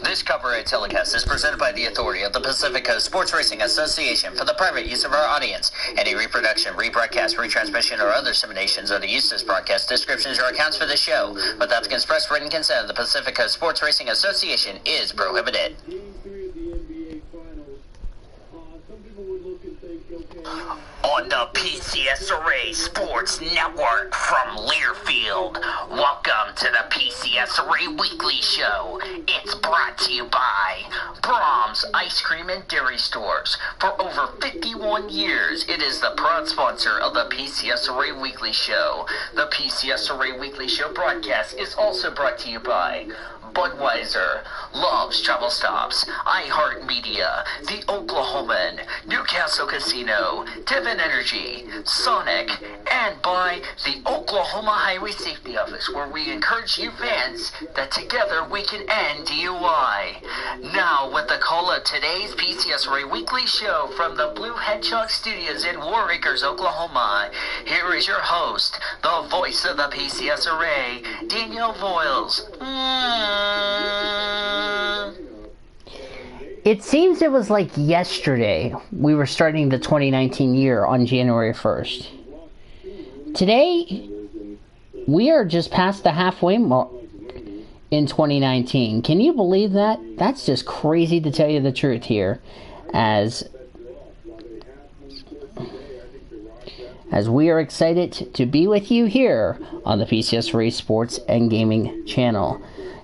This copyright telecast is presented by the authority of the Pacific Coast Sports Racing Association for the private use of our audience. Any reproduction, rebroadcast, retransmission, or other disseminations of the use of this broadcast, descriptions, or accounts for the show without the express written consent of the Pacific Coast Sports Racing Association is prohibited. On the PCSRA Sports Network from Learfield, welcome to the PCSRA Weekly Show. It's brought to you by Brahms Ice Cream and Dairy Stores. For over 51 years, it is the proud sponsor of the PCSRA Weekly Show. The PCSRA Weekly Show broadcast is also brought to you by Budweiser, Love's Travel Stops, iHeartMedia, The Oklahoman, Newcastle Casino, Devon Energy, Sonic, and by the Oklahoma Highway Safety Office, where we encourage you fans that together we can end DUI. Now, with the call of today's PCSRA Weekly Show from the Blue Hedgehog Studios in War Acres, Oklahoma, here is your host, the voice of the PCSRA, Daniel Voyles. It seems it was like yesterday we were starting the 2019 year on January 1st. Today, we are just past the halfway mark in 2019. Can you believe that? That's just crazy, to tell you the truth here. As we are excited to be with you here on the PCSRA Sports and Gaming channel.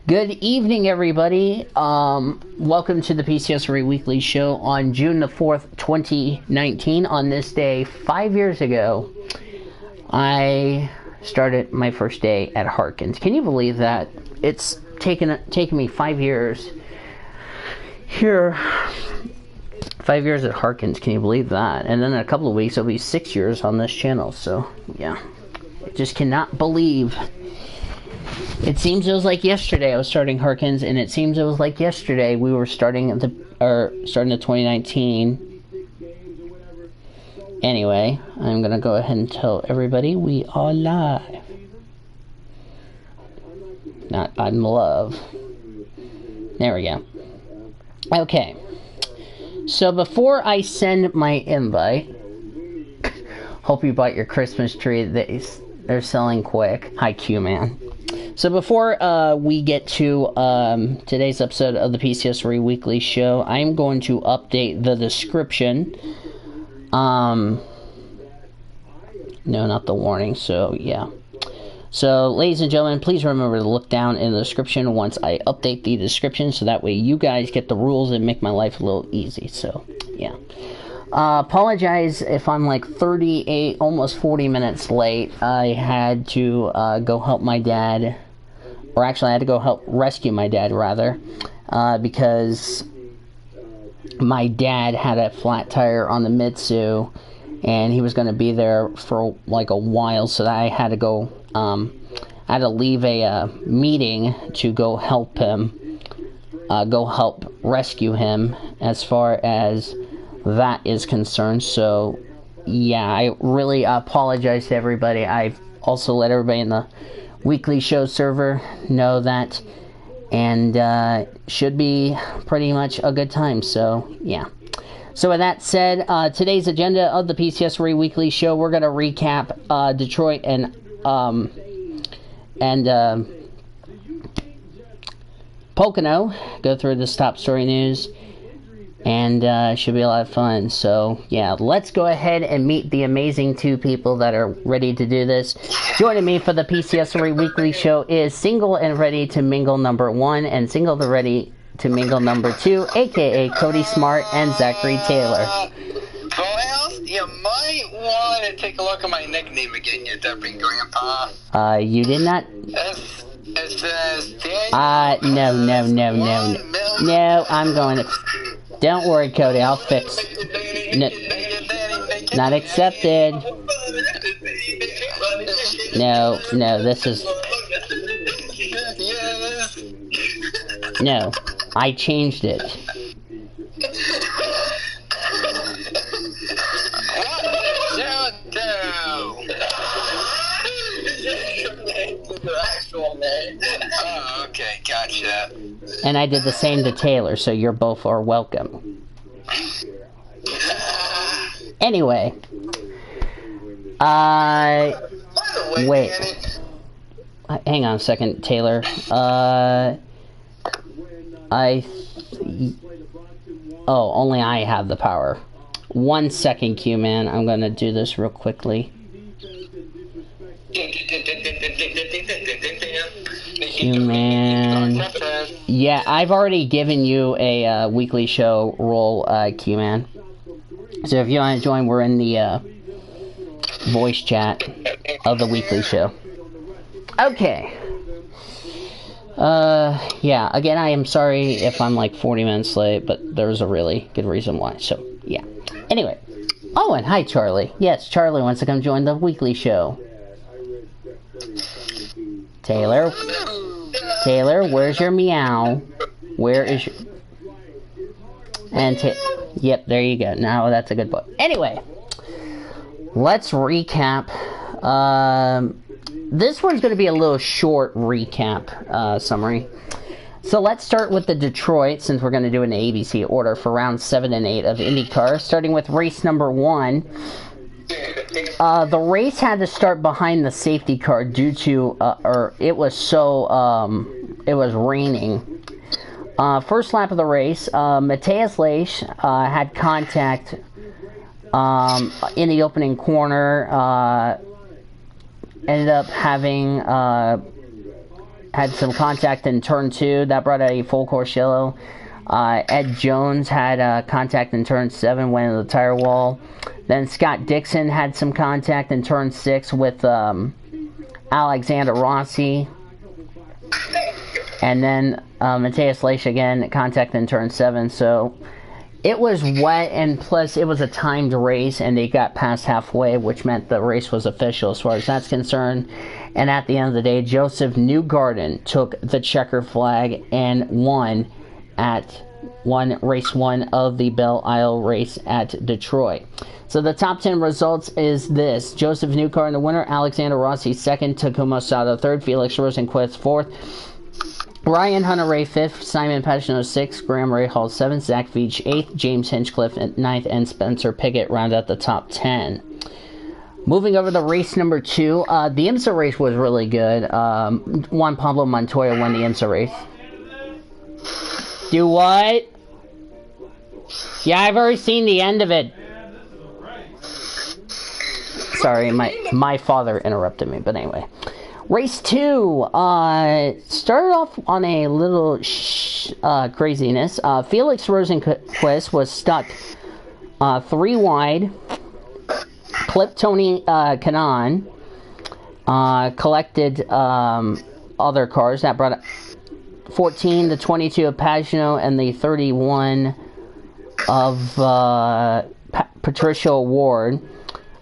Good evening, everybody. Welcome to the PCSRA Weekly Show on June the 4th, 2019. On this day, 5 years ago, I started my first day at Harkins. Can you believe that? It's taken me 5 years here. 5 years at Harkins. Can you believe that? And then in a couple of weeks, it'll be 6 years on this channel. So, yeah. I just cannot believe. It seems it was like yesterday I was starting Harkins, and it seems it was like yesterday we were starting the 2019. Anyway, I'm gonna go ahead and tell everybody we are live. Not I'm love. There we go. Okay. So before I send my invite, hope you bought your Christmas tree. They're selling quick. Hi, Q man. So before we get to today's episode of the PCSRA Weekly Show, I'm going to update the description. No, not the warning. So yeah. So, ladies and gentlemen, please remember to look down in the description once I update the description, so that way you guys get the rules and make my life a little easy. So, yeah. Apologize if I'm like 38, almost 40 minutes late. I had to go help my dad, or actually I had to go help rescue my dad, rather, because my dad had a flat tire on the Mitsu, and he was going to be there for like a while, so I had to go, I had to leave a meeting to go help him, go help rescue him as far as that is concerned. So yeah, I really apologize to everybody. I've also let everybody in the weekly show server know that, and should be pretty much a good time. So yeah. So with that said, today's agenda of the PCSRA Weekly Show, we're going to recap Detroit and Pocono, go through the top story news, and should be a lot of fun. So yeah, let's go ahead and meet the amazing two people that are ready to do this. Joining me for the PCSRA Weekly Show is single and ready to mingle number 1 and single and ready to mingle number 2, aka Cody Smart and Zachary Taylor. Voyles, you might want to take a look at my nickname again, you dumping grandpa. You did not. It says Daniel. No, I'm going to. Don't worry, Cody, I'll fix. No, not accepted. No, this is. No, I changed it. Gotcha. And I did the same to Taylor, so you're both are welcome. Anyway. Wait. Hang on a second, Taylor. Only I have the power. 1 second, Q-Man. I'm gonna do this real quickly. Q-Man. Yeah, I've already given you a weekly show role, Q-Man. So if you want to join, we're in the voice chat of the weekly show. Okay. Yeah, again, I am sorry if I'm like 40 minutes late, but there's a really good reason why, so, yeah. Anyway. Oh, and hi, Charlie. Yes, Charlie wants to come join the weekly show. Taylor, where's your meow? Where is your... And yep, there you go. Now that's a good book. Anyway, let's recap. This one's going to be a little short recap summary. So let's start with the Detroit, since we're going to do an ABC order for rounds 7 and 8 of IndyCar, starting with race number 1. The race had to start behind the safety car due to, it was raining. First lap of the race, Matthias Leish had contact in the opening corner, ended up having had some contact in turn 2. That brought a full course yellow. Ed Jones had contact in turn 7, went into the tire wall. Then Scott Dixon had some contact in turn 6 with Alexander Rossi. And then Matthias Leish again, contact in turn 7. So it was wet, and plus it was a timed race, and they got past halfway, which meant the race was official as far as that's concerned. And at the end of the day, Joseph Newgarden took the checker flag and won at race 1 of the Belle Isle race at Detroit. So the top 10 results is this: Joseph Newgarden, the winner; Alexander Rossi, 2nd; Takuma Sato, 3rd; Felix Rosenqvist, 4th; Ryan Hunter-Reay, 5th; Simon Pagenaud, 6th; Graham Rahal, 7th; Zach Veach, 8th; James Hinchcliffe, 9th; and Spencer Pigot round out the top 10. Moving over to race number 2, the IMSA race was really good. Juan Pablo Montoya won the IMSA race. Do what? Yeah, I've already seen the end of it. Sorry, my father interrupted me, but anyway. Race 2 started off on a little craziness. Felix Rosenqvist was stuck 3 wide, clipped Tony Kanaan, collected other cars. That brought 14, the 22 of Pagenaud, and the 31 of Patricia Ward.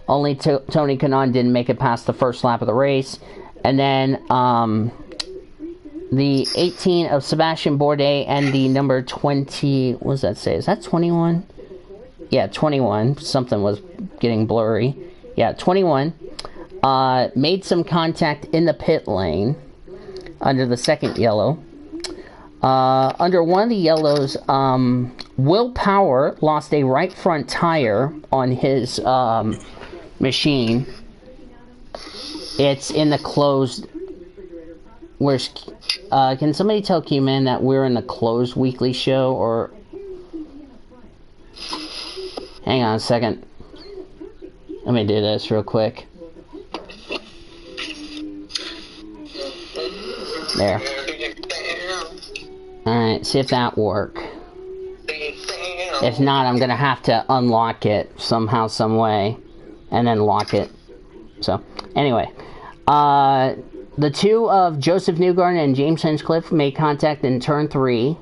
Only Tony Kanaan didn't make it past the first lap of the race. And then the 18 of Sebastian Bourdais and the number 20, what does that say? Is that 21? Yeah, 21. Something was getting blurry. Yeah, 21. Made some contact in the pit lane under the second yellow. Under one of the yellows, Will Power lost a right front tire on his machine. It's in the closed... can somebody tell Q-Man that we're in the closed weekly show, or... Hang on a second. Let me do this real quick. There. Alright, see if that works. If not, I'm gonna have to unlock it somehow, some way, and then lock it. So, anyway. The 2 of Joseph Newgarden and James Hinchcliffe made contact in turn 3.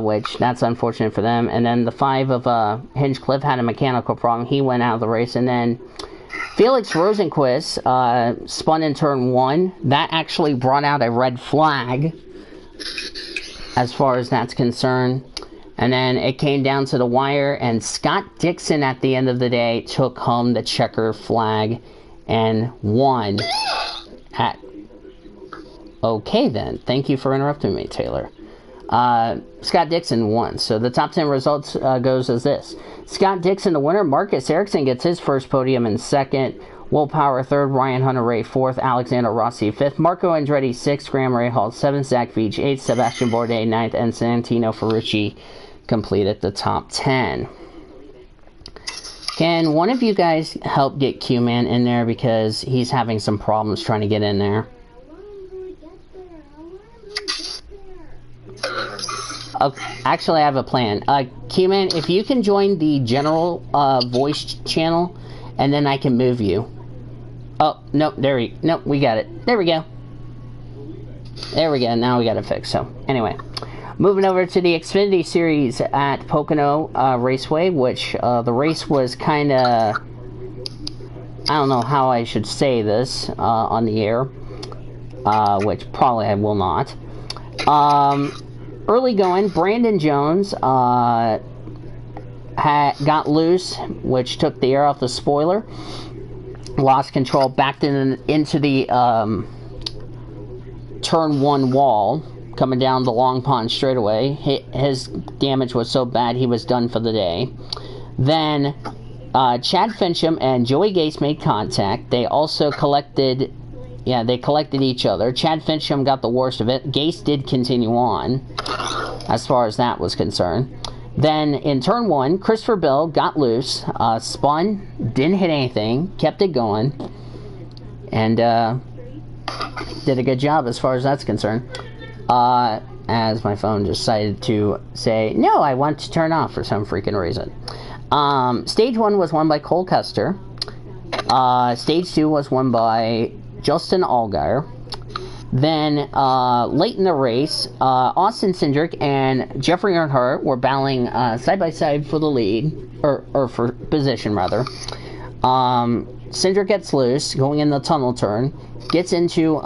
Which, that's unfortunate for them. And then the 5 of Hinchcliffe had a mechanical problem. He went out of the race. And then Felix Rosenqvist spun in turn 1. That actually brought out a red flag, as far as that's concerned. And then it came down to the wire, and Scott Dixon at the end of the day took home the checker flag and won at Okay then. Thank you for interrupting me, Taylor. Scott Dixon won. So the top 10 results goes as this. Scott Dixon, the winner. Marcus Ericsson gets his first podium in second. Will Power third. Ryan Hunter-Ray fourth. Alexander Rossi fifth. Marco Andretti sixth. Graham Rahal seventh. Zach Veach eighth. Sebastian Bourdais ninth. And Santino Ferrucci completed the top 10. Can one of you guys help get Q-Man in there, because he's having some problems trying to get in there? Okay, actually, I have a plan. Q-Man, if you can join the general voice channel, and then I can move you. Oh, no, we got it. There we go. There we go, now we got it fixed. So, anyway. Moving over to the Xfinity Series at Pocono Raceway, which the race was kind of... I don't know how I should say this on the air, which probably I will not. Early going, Brandon Jones got loose, which took the air off the spoiler. Lost control, backed into the turn 1 wall, coming down the Long Pond straightaway. His damage was so bad he was done for the day. Then Chad Fincham and Joey Gase made contact. They also collected... Yeah, they collected each other. Chad Fincham got the worst of it. Gase did continue on, as far as that was concerned. Then, in turn 1, Christopher Bell got loose, spun, didn't hit anything, kept it going, and did a good job as far as that's concerned. As my phone decided to say, no, I want to turn off for some freaking reason. Stage 1 was won by Cole Custer. Stage 2 was won by Justin Allgaier. Then, late in the race, Austin Cindric and Jeffrey Earnhardt were battling side-by-side for the lead, or for position, rather. Cindric gets loose, going in the tunnel turn, gets into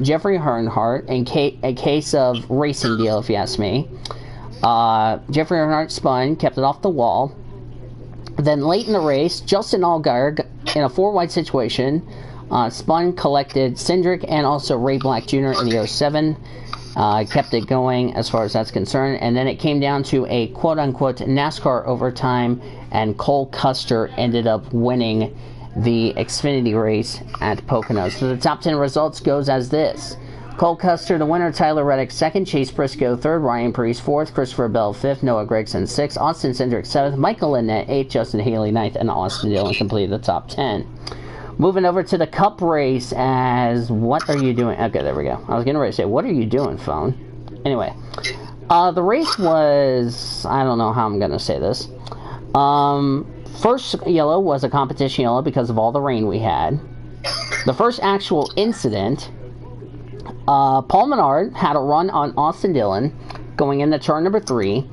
Jeffrey Earnhardt, in a case of racing deal, if you ask me. Jeffrey Earnhardt spun, kept it off the wall. Then, late in the race, Justin Allgaier, in a 4-wide situation, spun, collected Cindric and also Ray Black Jr. in the 07. Kept it going as far as that's concerned. And then it came down to a quote-unquote NASCAR overtime, and Cole Custer ended up winning the Xfinity race at Pocono. So the top 10 results goes as this. Cole Custer, the winner. Tyler Reddick, second. Chase Briscoe, third. Ryan Preece, fourth. Christopher Bell, fifth. Noah Gragson, sixth. Austin Cindric, seventh. Michael Lynette, eighth. Justin Haley, ninth. And Austin Dillon completed the top 10. Moving over to the Cup race as... What are you doing? Okay, there we go. I was getting ready to say, what are you doing, phone? Anyway. The race was... I don't know how I'm going to say this. First yellow was a competition yellow because of all the rain we had. The first actual incident... Paul Menard had a run on Austin Dillon going into turn number 3.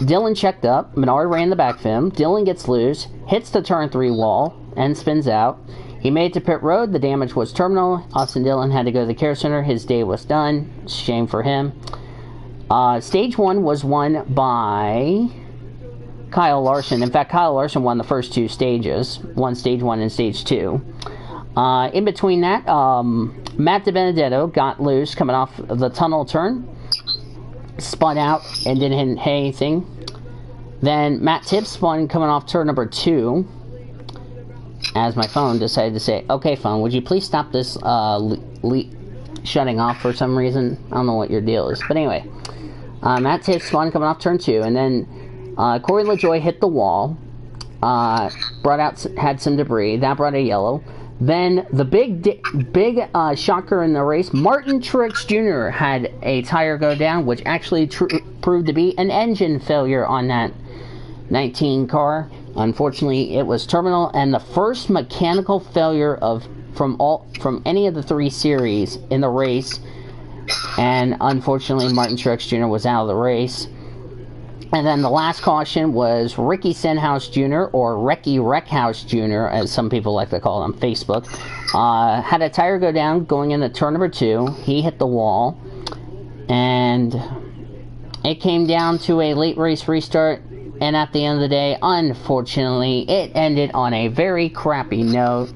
Dillon checked up. Menard ran the back of him. Dillon gets loose, hits the turn 3 wall, and spins out. He made it to pit road. The damage was terminal. Austin Dillon had to go to the care center. His day was done. Shame for him. Stage 1 was won by Kyle Larson. In fact, Kyle Larson won the first 2 stages. Won stage 1 and stage 2. In between that, Matt DiBenedetto got loose coming off the tunnel turn. Spun out and didn't hit anything. Then Matt Tibbs spun coming off turn number 2. As my phone decided to say, okay, phone, would you please stop this shutting off for some reason? I don't know what your deal is. But anyway, Matt Tibbs spun coming off turn 2. And then Corey LaJoie hit the wall. Had some debris. That brought a yellow. Then the big shocker in the race, Martin Truex Jr. had a tire go down, which actually proved to be an engine failure on that 19 car. Unfortunately, it was terminal, and the first mechanical failure from any of the 3 series in the race. And unfortunately, Martin Truex Jr. was out of the race. And then the last caution was Ricky Stenhouse Jr., or Recky Wreckhouse Jr., as some people like to call him on Facebook. Had a tire go down going into turn number 2. He hit the wall. And it came down to a late race restart. And at the end of the day, unfortunately, it ended on a very crappy note,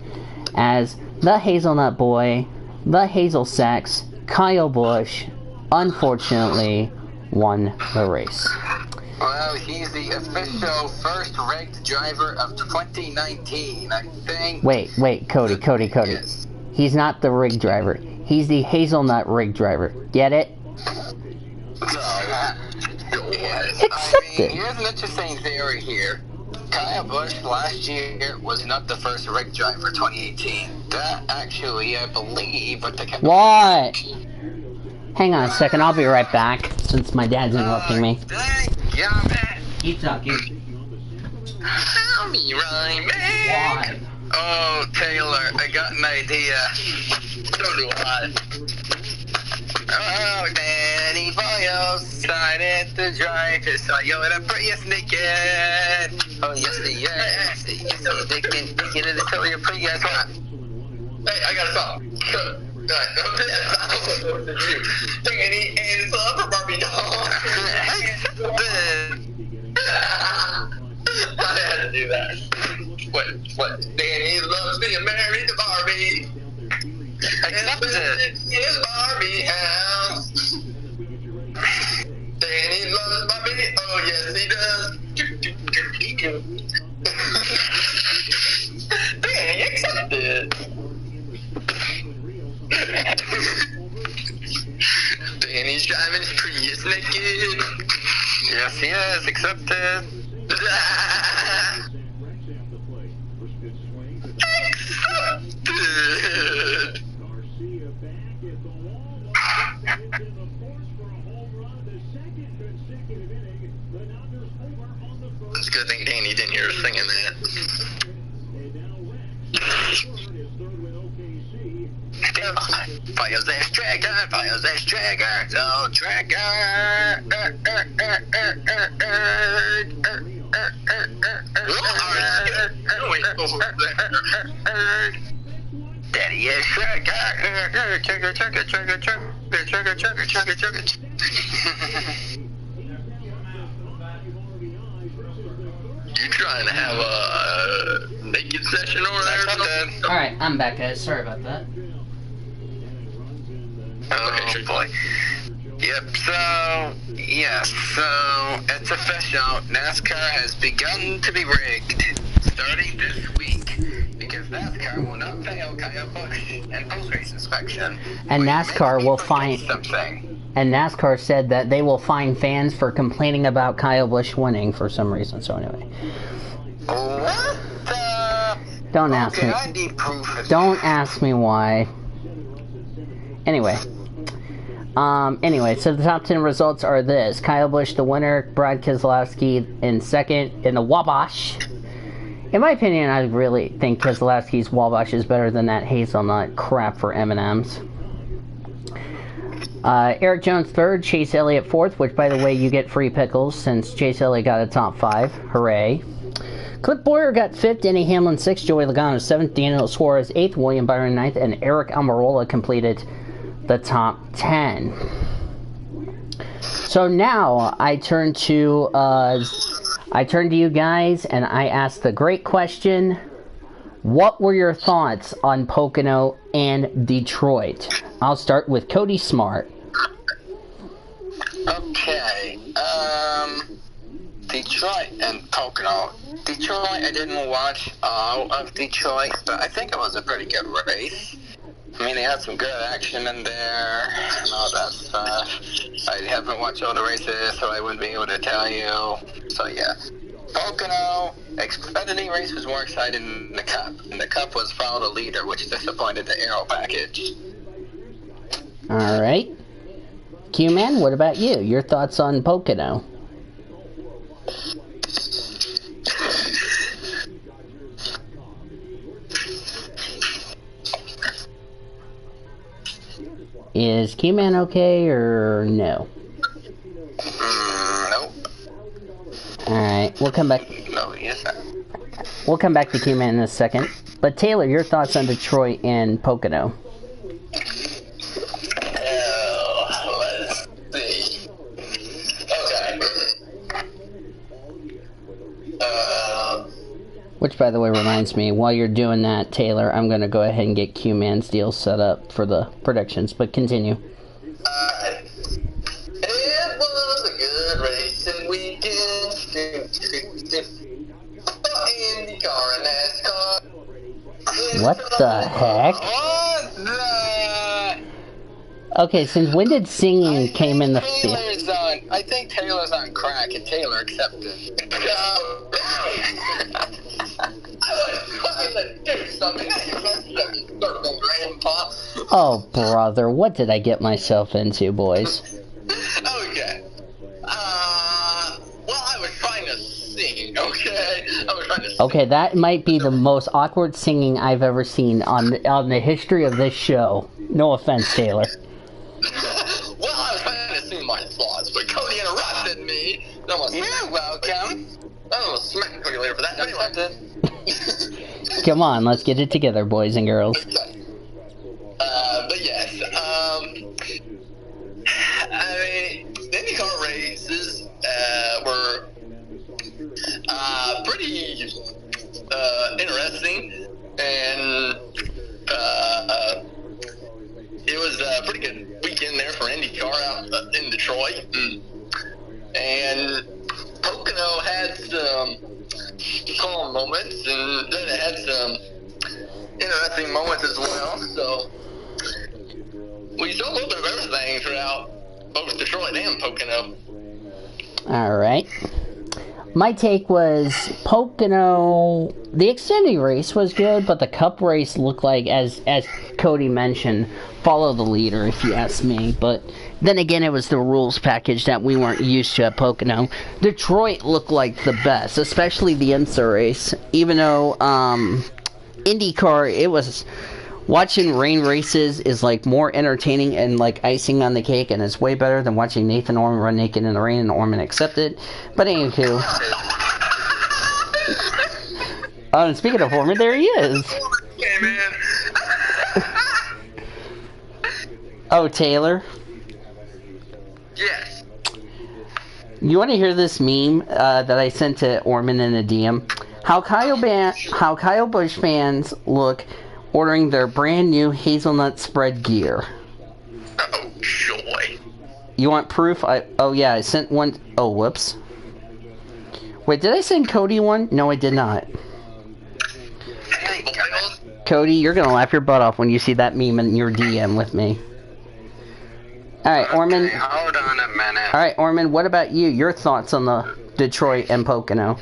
as the Hazelnut Boy the Hazel Sacks, Kyle Busch, unfortunately, won the race. Well, he's the official first rigged driver of 2019, I think. Wait, Cody. Yes. He's not the rig driver. He's the hazelnut rig driver. Get it? Accept it. Here's an interesting theory here. Kyle Busch last year was not the first rig driver, 2018. That actually, I believe, but the What? Hang on a second, I'll be right back, since my dad's interrupting me. Keep talking. I'll be right back. Why? Oh, Taylor, I got an idea. So do I. Oh, Danny Voyles decided to drive his Toyota Prius naked. Oh, yes, yes, they can get it until your Prius. What? Hey, I got a song. Danny and love for Barbie doll. I had to do that. What? Danny loves being married to Barbie. Accepted. His Barbie house. Danny loves Barbie. Oh, yes, he does. Danny accepted. Danny's driving his Prius naked. Yes, he is. Accepted. Accepted. It's a good thing Danny didn't hear us singing that. Fire's ass tracker, so tracker. Daddy is tracker. You trying to have a naked session over there or something? Alright, I'm back, guys. Sorry about that. Oh, boy. Yep, so it's official. NASCAR has begun to be rigged starting this week because NASCAR will not fail Kyle Busch in post-race inspection. And NASCAR will find something. And NASCAR said that they will fine fans for complaining about Kyle Busch winning for some reason. So anyway. What the? Don't ask me. I need proof. Don't ask me why. Anyway, so the top 10 results are this. Kyle Busch, the winner. Brad Keselowski in second in the Wabash. In my opinion, I really think Keselowski's Wabash is better than that hazelnut crap for M&M's. Eric Jones third, Chase Elliott fourth, which, by the way, you get free pickles since Chase Elliott got a top 5. Hooray. Cliff Boyer got fifth, Denny Hamlin sixth, Joey Logano seventh, Daniel Suarez eighth, William Byron ninth, and Eric Almirola completed the top 10. So now I turn to you guys and I ask the great question: what were your thoughts on Pocono and Detroit? I'll start with Cody Smart. Okay, Detroit and Pocono. Detroit, I didn't watch all of Detroit, but I think it was a pretty good race. I mean, they had some good action in there and all that stuff. I haven't watched all the races, so I wouldn't be able to tell you. So, yeah. Pocono, Xfinity race was more exciting than the Cup. And the Cup was follow the leader, which disappointed the Aero package. Alright. Q-Man, what about you? Your thoughts on Pocono? Is Q-Man okay or no? Nope. Alright, we'll come back. No, yes, sir. We'll come back to Q-Man in a second. But Taylor, your thoughts on Detroit and Pocono? Let's see. Okay. Which, by the way, reminds me, while you're doing that, Taylor, I'm going to go ahead and get Q-Man's deal set up for the predictions, but continue. It was a good racing weekend. IndyCar and NASCAR. What the heck? What the... Okay, since when did singing came in the field? I think Taylor's on crack, and Taylor accepted. Oh, brother, what did I get myself into, boys? Okay. Well, I was trying to sing, okay? I was trying to sing. Okay, that might be the most awkward singing I've ever seen on the history of this show. No offense, Taylor. Well, I was trying to sing my thoughts, but Cody interrupted me. You're welcome. I almost smacked Cody later for that. Anyway. Come on, let's get it together, boys and girls. Okay. But yes, I mean, the IndyCar races were pretty interesting, and it was a pretty good weekend there for IndyCar out in Detroit, and Pocono had some calm moments, and then it had some interesting moments as well. So we saw a little bit of everything throughout both Detroit and Pocono. All right. My take was Pocono. The Xfinity race was good, but the Cup race looked like, as Cody mentioned, follow the leader, if you ask me. But then again, it was the rules package that we weren't used to at Pocono. Detroit looked like the best, especially the IMSA race. Even though IndyCar, it was... Watching rain races is like more entertaining and like icing on the cake, and it's way better than watching Nathan Orman run naked in the rain and Orman accepted. But anywho. Oh, and speaking of Orman, there he is. Hey, man. Oh, Taylor. Yes. You want to hear this meme that I sent to Orman in a DM? How Kyle Busch fans look ordering their brand new hazelnut spread gear. Oh, joy. You want proof? Oh yeah, I sent one. Oh, whoops. Wait, did I send Cody one? No, I did not. Hey, Voyles. Cody, you're gonna laugh your butt off when you see that meme in your DM with me. Alright, Orman. Okay, hold on a minute. Alright, Orman, what about you? Your thoughts on the Detroit and Pocono?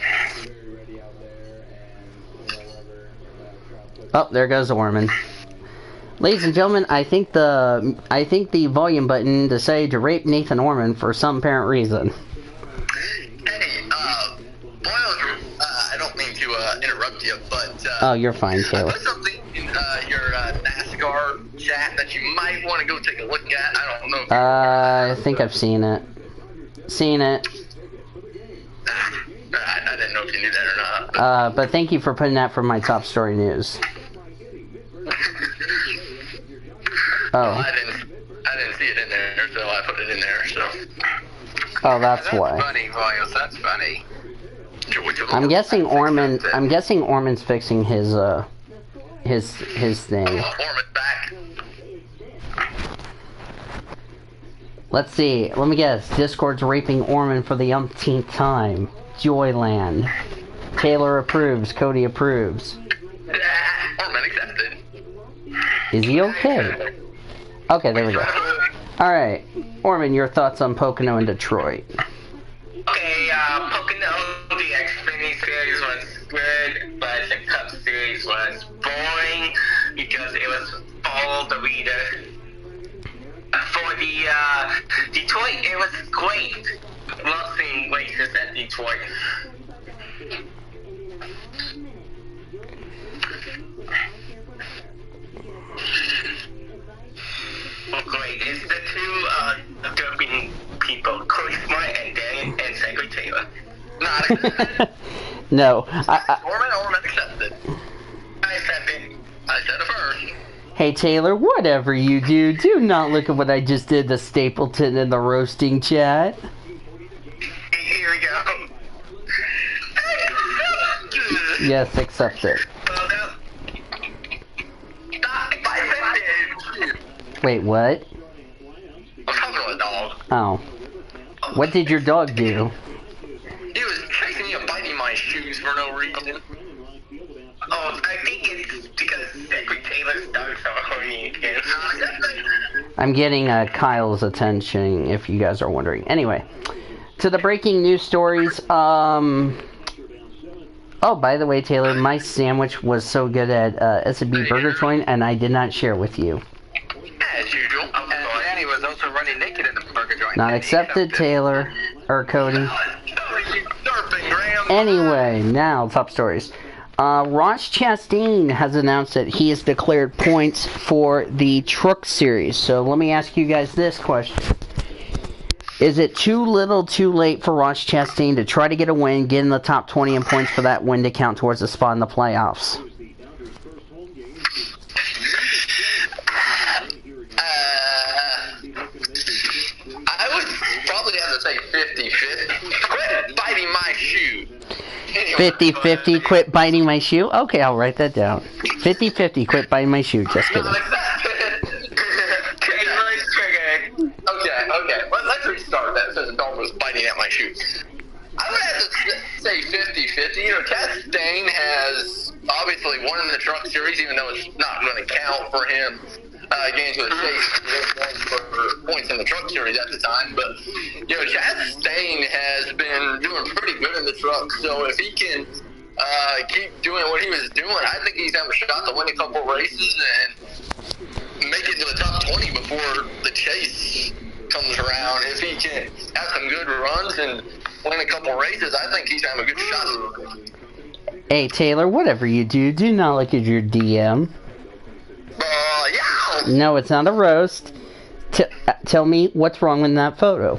Oh, there goes Orman. Ladies and gentlemen, I think the volume button decided to rape Nathan Orman for some apparent reason. Hey, Voyles, I don't mean to interrupt you, but Oh, you're fine, I Taylor. put something in your NASCAR chat that you might want to go take a look at. I don't know if I think I've seen it. I didn't know if you knew that or not. But thank you for putting that for my top story news. Oh. I didn't see it in there, so I put it in there. So. Oh, that's why. Funny, Voyles. That's funny. I'm guessing Orman's fixing his thing. Orman's back. Let's see. Let me guess. Discord's raping Orman for the umpteenth time. Joyland. Taylor approves. Cody approves. Orman accepted. Is he okay? Okay, there we go. Alright. Orman, your thoughts on Pocono and Detroit. Okay, Pocono, the Xfinity series was good, but the Cup series was boring because it was follow the leader. For the Detroit, it was great. Love seeing races at Detroit. Well, great. It's the two doping people, Chris Smart and Dan and Zachary Taylor. Not No. Orman accepted. I accepted. I said it first. Hey, Taylor, whatever you do not look at what I just did to Stapleton in the roasting chat. Here we go. Yes, accept it. Well, no. Stop! I said it! Wait, what? I'm talking to a dog. Oh. What did your dog do? He was chasing me and biting my shoes for no reason. Oh, I think it's because Secret Taylor's dogs are horny again. I'm getting Kyle's attention, if you guys are wondering. Anyway, to the breaking news stories. Oh, by the way, Taylor, my sandwich was so good at S&B Burger Joint, and I did not share with you. As usual. And Danny was also running naked in the burger joint. Not accepted, Taylor. Or Cody. Surfing, Graham. Anyway, now, top stories. Ross Chastain has announced that he has declared points for the Truck Series. So let me ask you guys this question. Is it too little, too late for Ross Chastain to try to get a win, get in the top 20 in points for that win to count towards a spot in the playoffs? I would probably have to say 50-50. Quit biting my shoe. Anyway, 50-50, quit biting my shoe? Okay, I'll write that down. 50-50, quit biting my shoe. Just kidding. Okay. Well, let's restart that since the dog was biting at my shoe. I would have to say 50-50. You know, Chastain has obviously won in the Truck Series, even though it's not going to count for him getting to the chase for points in the Truck Series at the time. But, you know, Chastain has been doing pretty good in the truck, so if he can keep doing what he was doing, I think he's have a shot to win a couple races and make it to the top 20 before the chase comes around. If he can have some good runs and win a couple races, I think he's having a good shot. Hey, Taylor, whatever you do, do not look at your DM. Yeah. No, it's not a roast. Tell me what's wrong with that photo.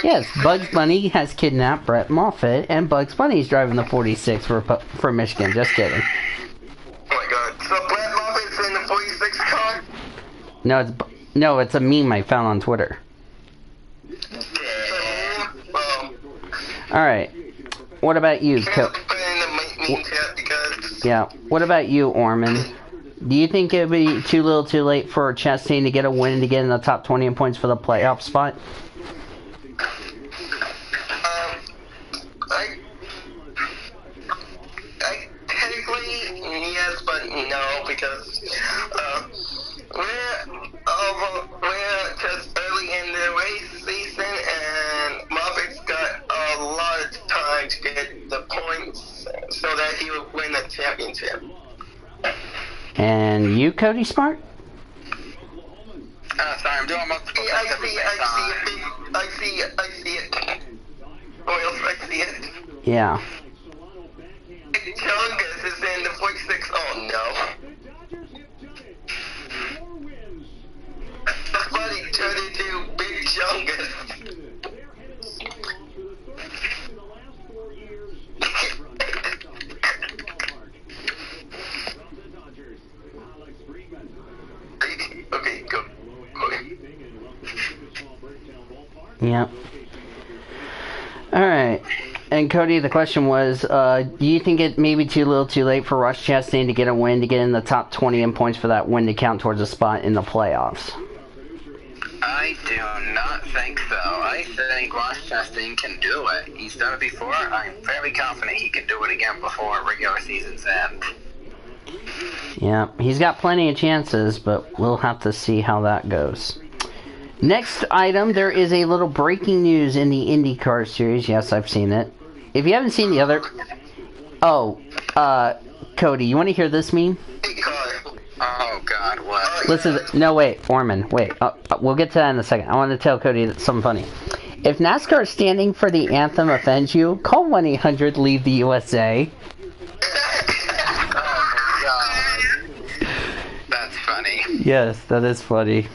Yes, Bugs Bunny has kidnapped Brett Moffitt, and Bugs Bunny's driving the 46 for Michigan. Just kidding. Oh my god. So Brett Moffitt's in the 46 car? No, it's a meme I found on Twitter. All right. What about you, Yeah. What about you, Orman? Do you think it would be too little, too late for Chastain to get a win to get in the top 20 in points for the playoff spot? Technically, yes, but no, because we're just early in the race season, and Moffitt's got a lot of time to get the points so that he will win the championship. And you, Cody Smart? Sorry, I'm doing multiple things at the same time. I see it. Voyles, I see it. Yeah. Chungus is in the 46. Oh no. Somebody turned into Big Chungus. Okay, go. Yep. Alright. And Cody, the question was, do you think it may be too little too late for Ross Chastain to get a win to get in the top 20 in points for that win to count towards a spot in the playoffs? I do not think so. I think Ross Chastain can do it. He's done it before. I'm fairly confident he can do it again before regular season's end. Yeah, he's got plenty of chances, but we'll have to see how that goes. Next item, there is a little breaking news in the IndyCar series. Yes, I've seen it. If you haven't seen the other... Oh, Cody, you want to hear this meme? Oh, God, what? Listen, no, wait, Orman, wait. We'll get to that in a second. I want to tell Cody something funny. If NASCAR standing for the anthem offends you, call 1-800-LEAVE the USA. That's funny. Yes, that is funny.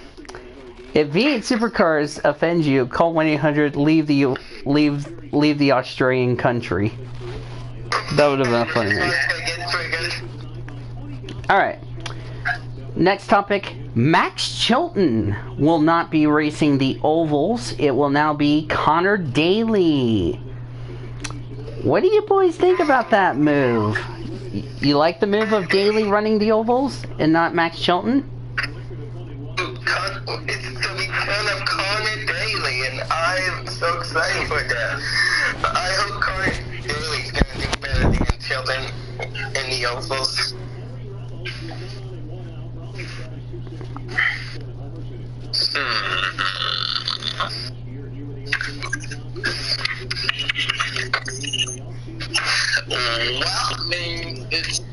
If V8 Supercars offends you, call 1-800-LEAVE the Australian country. That would have been funny. Alright. Next topic. Max Chilton will not be racing the ovals. It will now be Connor Daly. What do you boys think about that move? You like the move of Daly running the ovals and not Max Chilton? It's the return of Connor Daly, and I am so excited for that. I hope Connor Daly's gonna do better than Chilton in the ovals. Well, I mean, it's an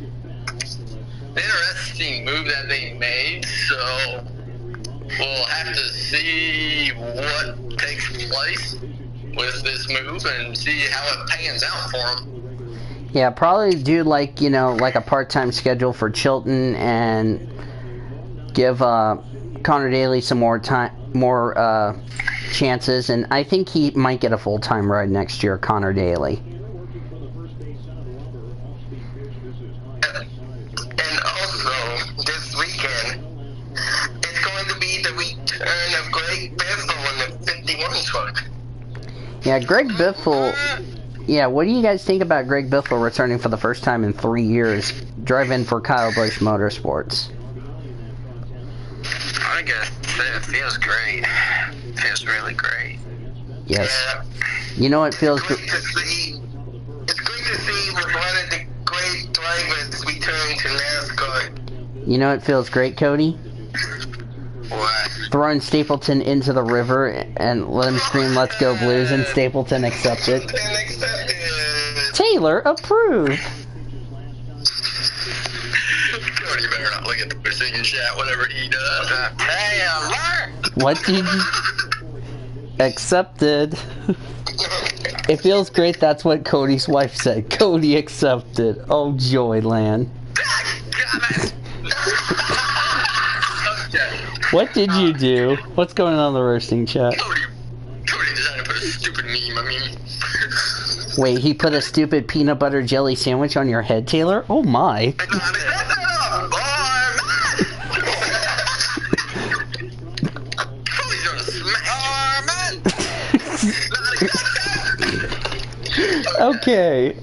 interesting move that they made, so we'll have to see what takes place with this move and see how it pans out for them. Yeah, probably do like, you know, like a part-time schedule for Chilton and give Connor Daly some more chances, and I think he might get a full-time ride next year, Connor Daly. And also, this weekend, it's going to be the return of Greg Biffle in the 51 truck. Yeah, Greg Biffle. Yeah, what do you guys think about Greg Biffle returning for the first time in 3 years, driving for Kyle Busch Motorsports? I guess it feels great. It feels really great. Yes. Yeah. You know it feels It's great to see with one of the great drivers returning to NASCAR. You know it feels great, Cody? What? Throwing Stapleton into the river and let him scream "Let's go Blues" and Stapleton accepted. Taylor approved. Cody better not look at the precision chat whenever he does. Taylor! What did you... Accepted. It feels great, that's what Cody's wife said. Cody accepted. Oh, Joyland. What did you do? What's going on in the roasting chat? Cody decided to put a stupid meme, Wait, he put a stupid peanut butter jelly sandwich on your head, Taylor? Oh my. Okay. Okay.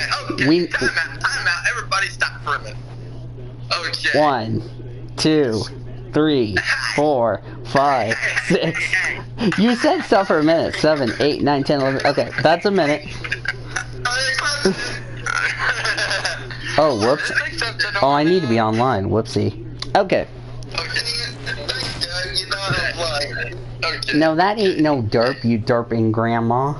Time out. Everybody stop for a minute. Okay. 1, 2, 3, 4, 5, 6. You said stuff for a minute. 7, 8, 9, 10, 11. Okay, that's a minute. Oh, whoops. Oh, I need to be online. Whoopsie. Okay. No, that ain't no derp, you derping grandma.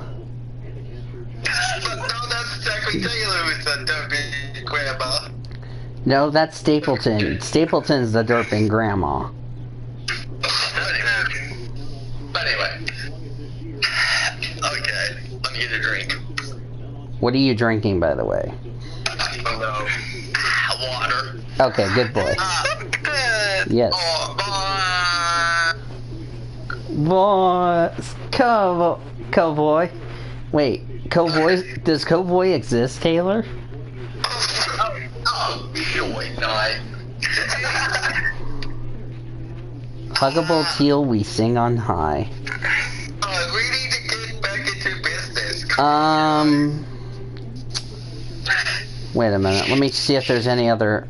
No, that's Stapleton. Stapleton's the derping grandma. But anyway. Okay, let me get a drink. What are you drinking, by the way? Water. Okay, good boy. Yes. Boys, Cowboy. Wait, Cowboy? Does Cowboy exist, Taylor? Oh, joy night. Huggable teal, we sing on high. We need to get back into business. Wait a minute. Let me see if there's any other...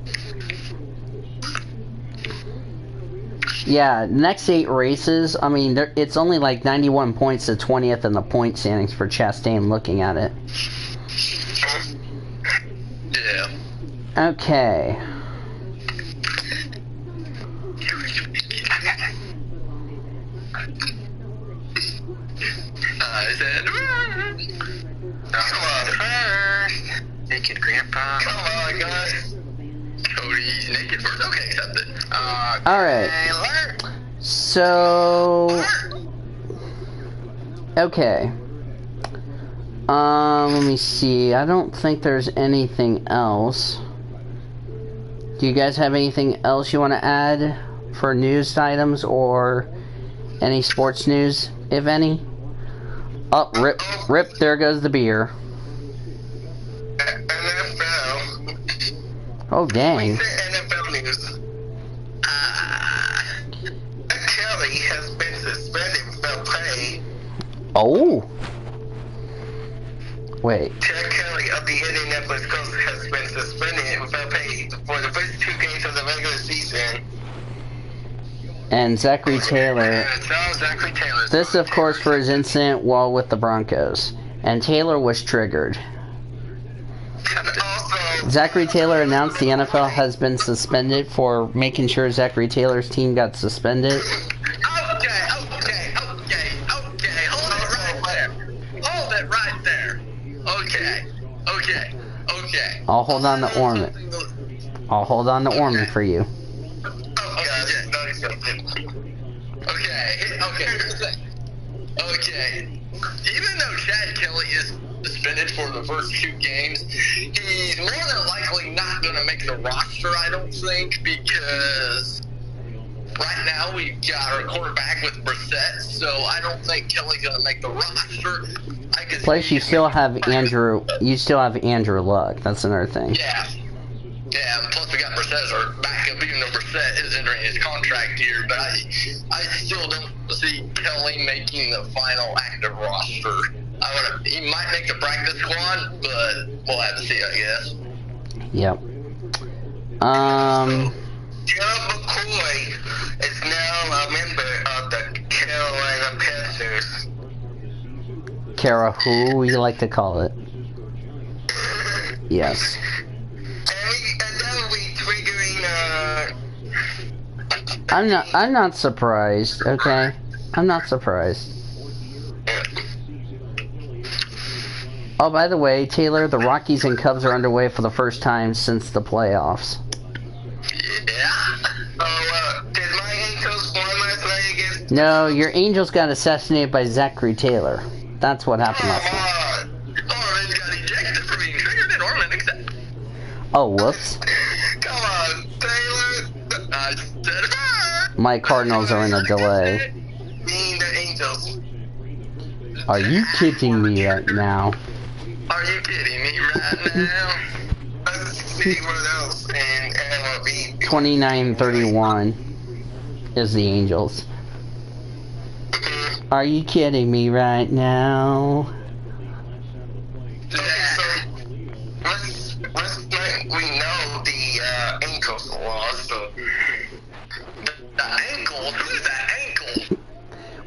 Yeah, next 8 races, I mean, it's only like 91 points to 20th in the point standings for Chastain looking at it. Yeah. Okay. I said, come on, naked grandpa. Come on, guys. Cody's naked first. Okay, accepted. Alright. So... Okay. Let me see. I don't think there's anything else. Do you guys have anything else you want to add for news items or any sports news, if any? Oh, rip, there goes the beer. NFL. Oh, dang. NFL news. Kelly has been suspended without pay. Oh. Wait. Chad Kelly of the Indianapolis Colts has been suspended without pay for the first 2 games of the regular season. And Zachary Taylor. This, of course, for his incident while with the Broncos. And Taylor was triggered. Zachary Taylor announced the NFL has been suspended for making sure Zachary Taylor's team got suspended. Okay. Hold it right there. Okay. I'll hold on to Orman. I'll hold on to Orman for you. Okay. Even though Chad Kelly is suspended for the first 2 games, he's more than likely not going to make the roster, I don't think, because right now we've got our quarterback with Brissett, so I don't think Kelly's going to make the roster. Plus, you still have Andrew Luck. That's another thing. Yeah, plus we got Brissett as our backup, even though Brissett is entering his contract here, but I still don't see Kelly making the final active roster. He might make the practice squad, but we'll have to see, I guess. Yep. Gerald McCoy is now a member of the Carolina Panthers. Kara, who you like to call it? Yes. And that will be triggering, I'm not surprised, okay? I'm not surprised. Oh, by the way, Taylor, the Rockies and Cubs are underway for the first time since the playoffs. Yeah. Did my Angels won last night against... No, your Angels got assassinated by Zachary Taylor. That's what happened last night. Orman got ejected for being triggered and Orman accepted. Oh, whoops. Come on, Taylor. I said it. My Cardinals are in a delay. Being the Angels. Are you kidding me right now? Are you kidding me right now? Let's see what else in MLB. 29-31 is the Angels. Are you kidding me right now? Last night we know the Angels lost, so... The ankle? Who's that ankle?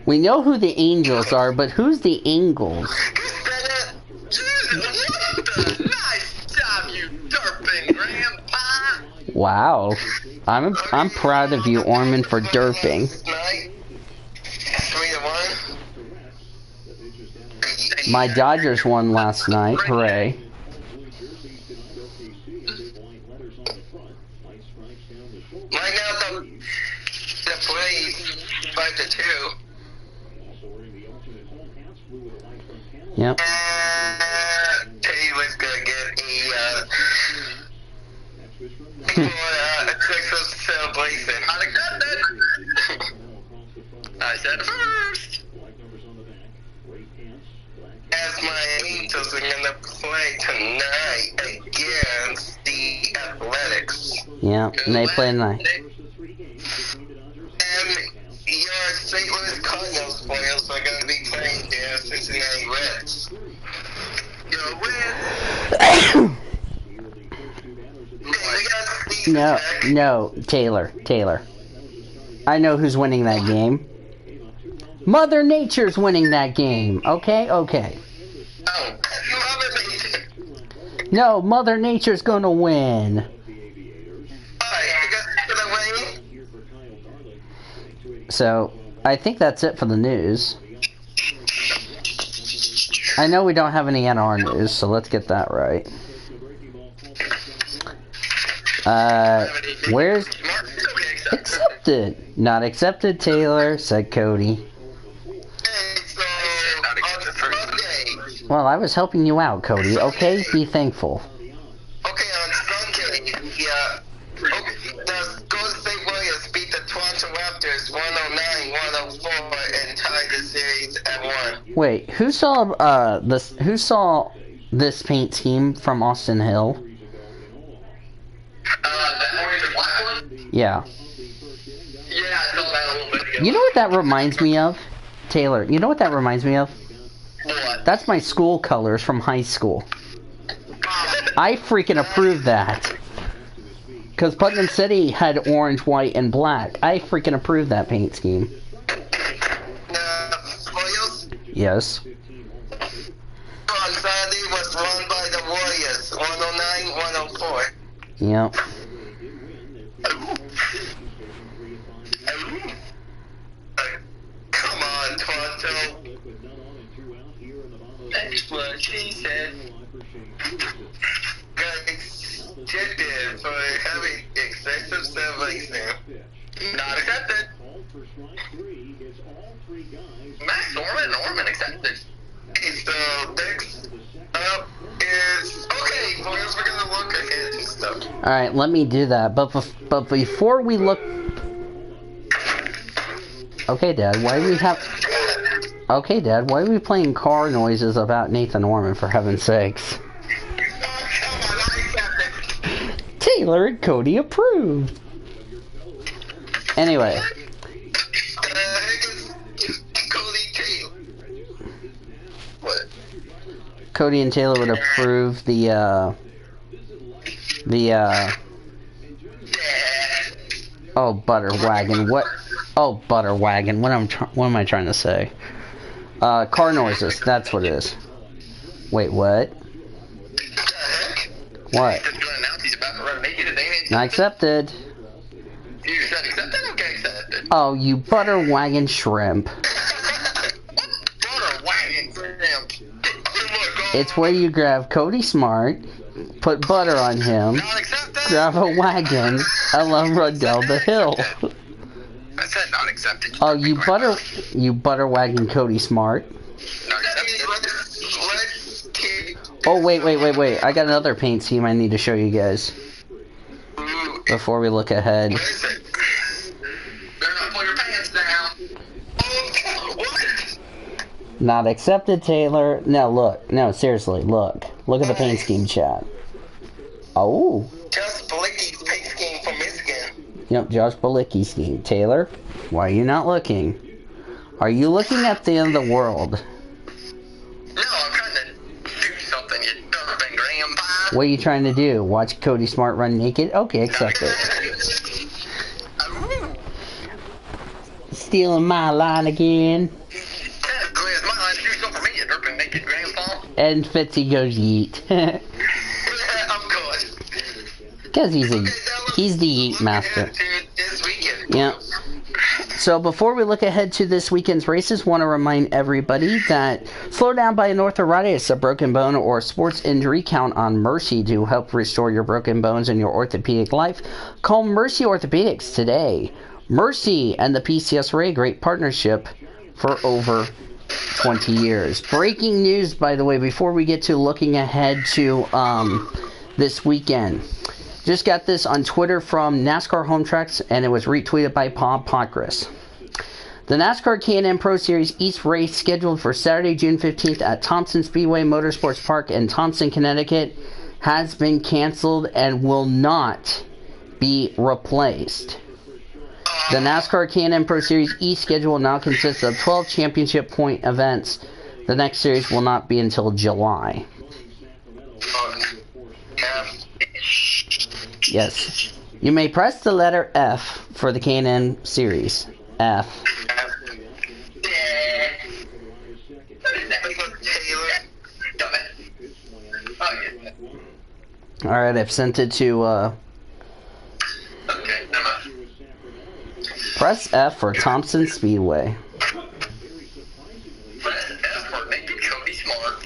We know who the Angels are, but who's the Angles? What the nice job, you derping grandpa! Wow. I'm proud of you, Orman, for derping. 3-1. My Dodgers won last night. Hooray. Right now the Braves 5-2. Yep. Taylor's gonna get a Christmas celebration. I said it first. As my Angels are gonna play tonight against the Athletics. Yeah, and they play tonight. And your St. Louis Cardinals players are gonna be playing their Cincinnati Reds. You'll win. No, Taylor. I know who's winning that game. Mother Nature's winning that game. Okay. Oh, Mother Nature. No, Mother Nature's gonna win. Alright, you guys gonna win? So, I think that's it for the news. I know we don't have any NR news, so let's get that right. Where's... Accepted. Not accepted, Taylor, said Cody. Well, I was helping you out, Cody. Okay? Be thankful. Okay, on Sunday, the Golden State Warriors beat the Toronto Raptors 109-104 and tied the series at 1. Wait, who saw this paint scheme from Austin Hill? That orange and black one? Yeah. Yeah, I saw that a little bit ago. You know what that reminds me of? Taylor, you know what that reminds me of? What? That's my school colors from high school. I freaking approve that. Because Putnam City had orange, white, and black. I freaking approve that paint scheme. Voyles? Yes. On Saturday was won by the Warriors, 109-104. Yep. Come on, Toronto. That's what she said. Got ejected for having excessive service now. Not accepted. Max Norman accepted. Okay, so next up is... Okay, boys, we're gonna look ahead and stuff. Alright, let me do that. But before we look... Okay, Dad, why do we have... Okay, Dad, why are we playing car noises about Nathan Norman, for heaven's sakes? Taylor and Cody approved. Anyway. Cody and Taylor would approve the oh, butter wagon. What? Oh, butter wagon. What am I trying to say? Car noises. That's what it is. Wait, what? What? Not accepted. You said accepted? Okay, accepted. Oh, you butter wagon shrimp. Butter wagon shrimp. It's where you grab Cody Smart, put butter on him, grab a wagon, and let him run down the hill. I said not accepted. Oh, you butter wagon Cody Smart. Oh, wait. I got another paint scheme I need to show you guys. Before we look ahead. Better not pull your pants down. What? Not accepted, Taylor. No, look. No, seriously, look. Look at the paint scheme, chat. Oh. Just Blicky's paint scheme from Michigan. Yep, Josh Balicki scheme. Taylor, why are you not looking? Are you looking at the end of the world? No, I'm trying to do something, you Durban grandpa. What are you trying to do? Watch Cody Smart run naked? Okay, accept it. Stealing my line again. And Fitzy goes yeet. I'm good. Because he's the yeet master. Yep. So before we look ahead to this weekend's races, want to remind everybody that slow down by an arthritis, a broken bone, or sports injury, count on Mercy to help restore your broken bones in your orthopedic life. Call Mercy Orthopedics today. Mercy and the PCSRA, great partnership for over 20 years. Breaking news, by the way, before we get to looking ahead to this weekend. Just got this on Twitter from NASCAR Home Tracks, and it was retweeted by Bob Pockris. The NASCAR K&N Pro Series East race, scheduled for Saturday, June 15th at Thompson Speedway Motorsports Park in Thompson, Connecticut, has been canceled and will not be replaced. The NASCAR K&N Pro Series East schedule now consists of 12 championship point events. The next series will not be until July. Yes. You may press the letter F for the K&N series. F. Alright, I've sent it to, press F for Thompson Speedway. Press F for naked Cody Smart.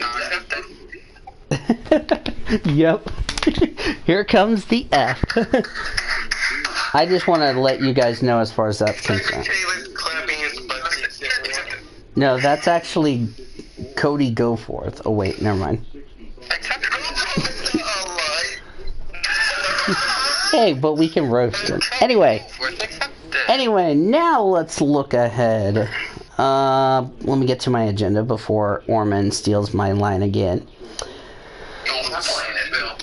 Yep. Here comes the F. I just want to let you guys know as far as that's concerned. No, that's actually Cody Goforth. Oh wait, never mind. Hey, but we can roast him. Anyway, now let's look ahead. Let me get to my agenda before Orman steals my line again.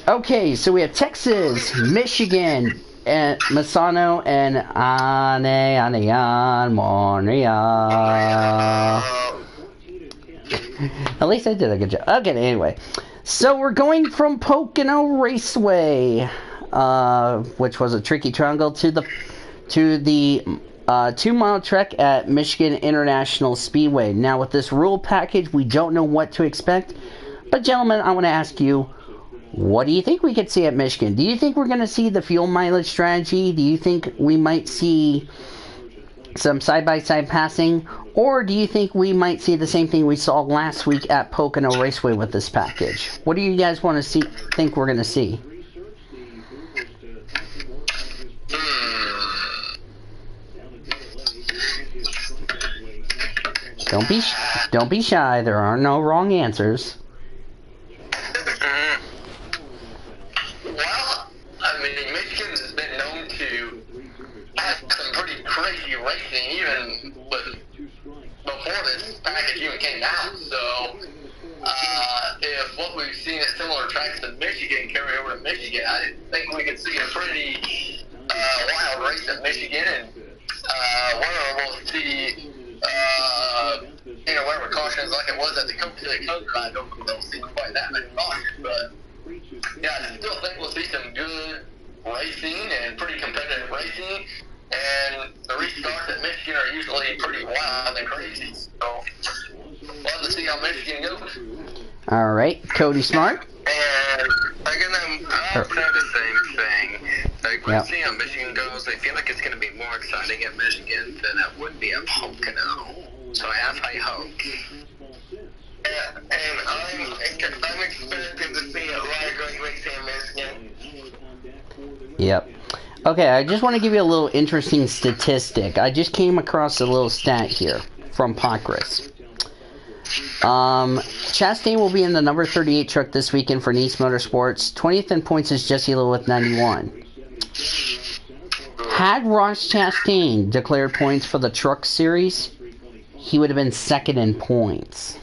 Okay, so we have Texas, Michigan, and Misano, and Montreal. At least I did a good job. Okay, anyway. So we're going from Pocono Raceway, which was a tricky triangle, to the 2-mile trek at Michigan International Speedway. Now, with this rule package, we don't know what to expect. But, gentlemen, I want to ask you, what do you think we could see at Michigan? Do you think we're going to see the fuel mileage strategy? Do you think we might see some side-by-side passing? Or do you think we might see the same thing we saw last week at Pocono Raceway with this package? What do you guys want to see? Think we're going to see? Don't be shy. There are no wrong answers. Well, I mean, Michigan has been known to have some pretty crazy racing, even before this package even came out. So, if what we've seen at similar tracks in Michigan carry over to Michigan, I think we could see a pretty wild race at Michigan, and whether we'll see whatever cautions like it was at the Coke I don't think we'll see quite that many cautions, but yeah, I still think we'll see some good racing and pretty competitive racing, and the restarts at Michigan are usually pretty wild and crazy, so we'll have to see how Michigan goes. Alright, Cody Smart? And I'm saying the same thing. Like, we'll see how Michigan goes. I feel like it's going to be more exciting at Michigan than it would be at Pocono. So I have high hopes. Yeah, and I'm expecting to see a lot of great racing in Michigan. Yep. Okay, I just want to give you a little interesting statistic. I just came across a little stat here from Pocris. Chastain will be in the number 38 truck this weekend for Nice Motorsports. 20th in points is Jesse Little with 91. Had Ross Chastain declared points for the truck series, he would have been second in points.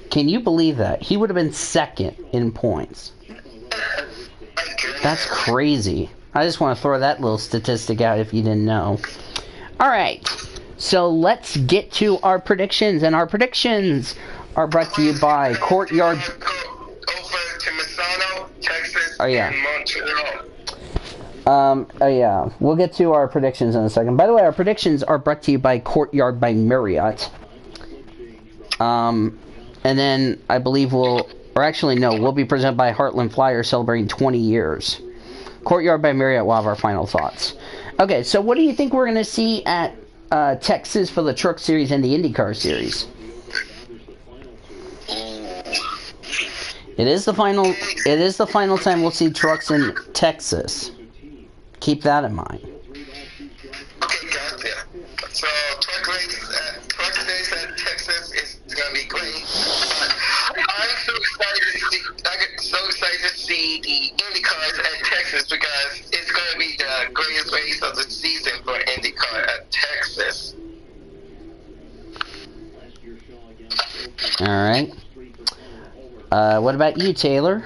Can you believe that? He would have been second in points. That's crazy. I just want to throw that little statistic out if you didn't know. Alright, so let's get to our predictions, and our predictions are brought to you by Courtyard. Over to Misano, Texas, Oh yeah. and Montreal. Oh yeah, we'll get to our predictions in a second. By the way, our predictions are brought to you by Courtyard by Marriott. And then I believe we'll be presented by Heartland Flyers celebrating 20 years. Courtyard by Marriott will have our final thoughts. Okay, so what do you think we're going to see at Texas for the Truck Series and the IndyCar Series? It is the final time we'll see trucks in Texas. Keep that in mind. Okay, gotcha. So, truck days at Texas is going to be great. I'm so excited to see the IndyCars at Texas because it's going to be the greatest race of the season for IndyCar at Texas. All right. What about you, Taylor?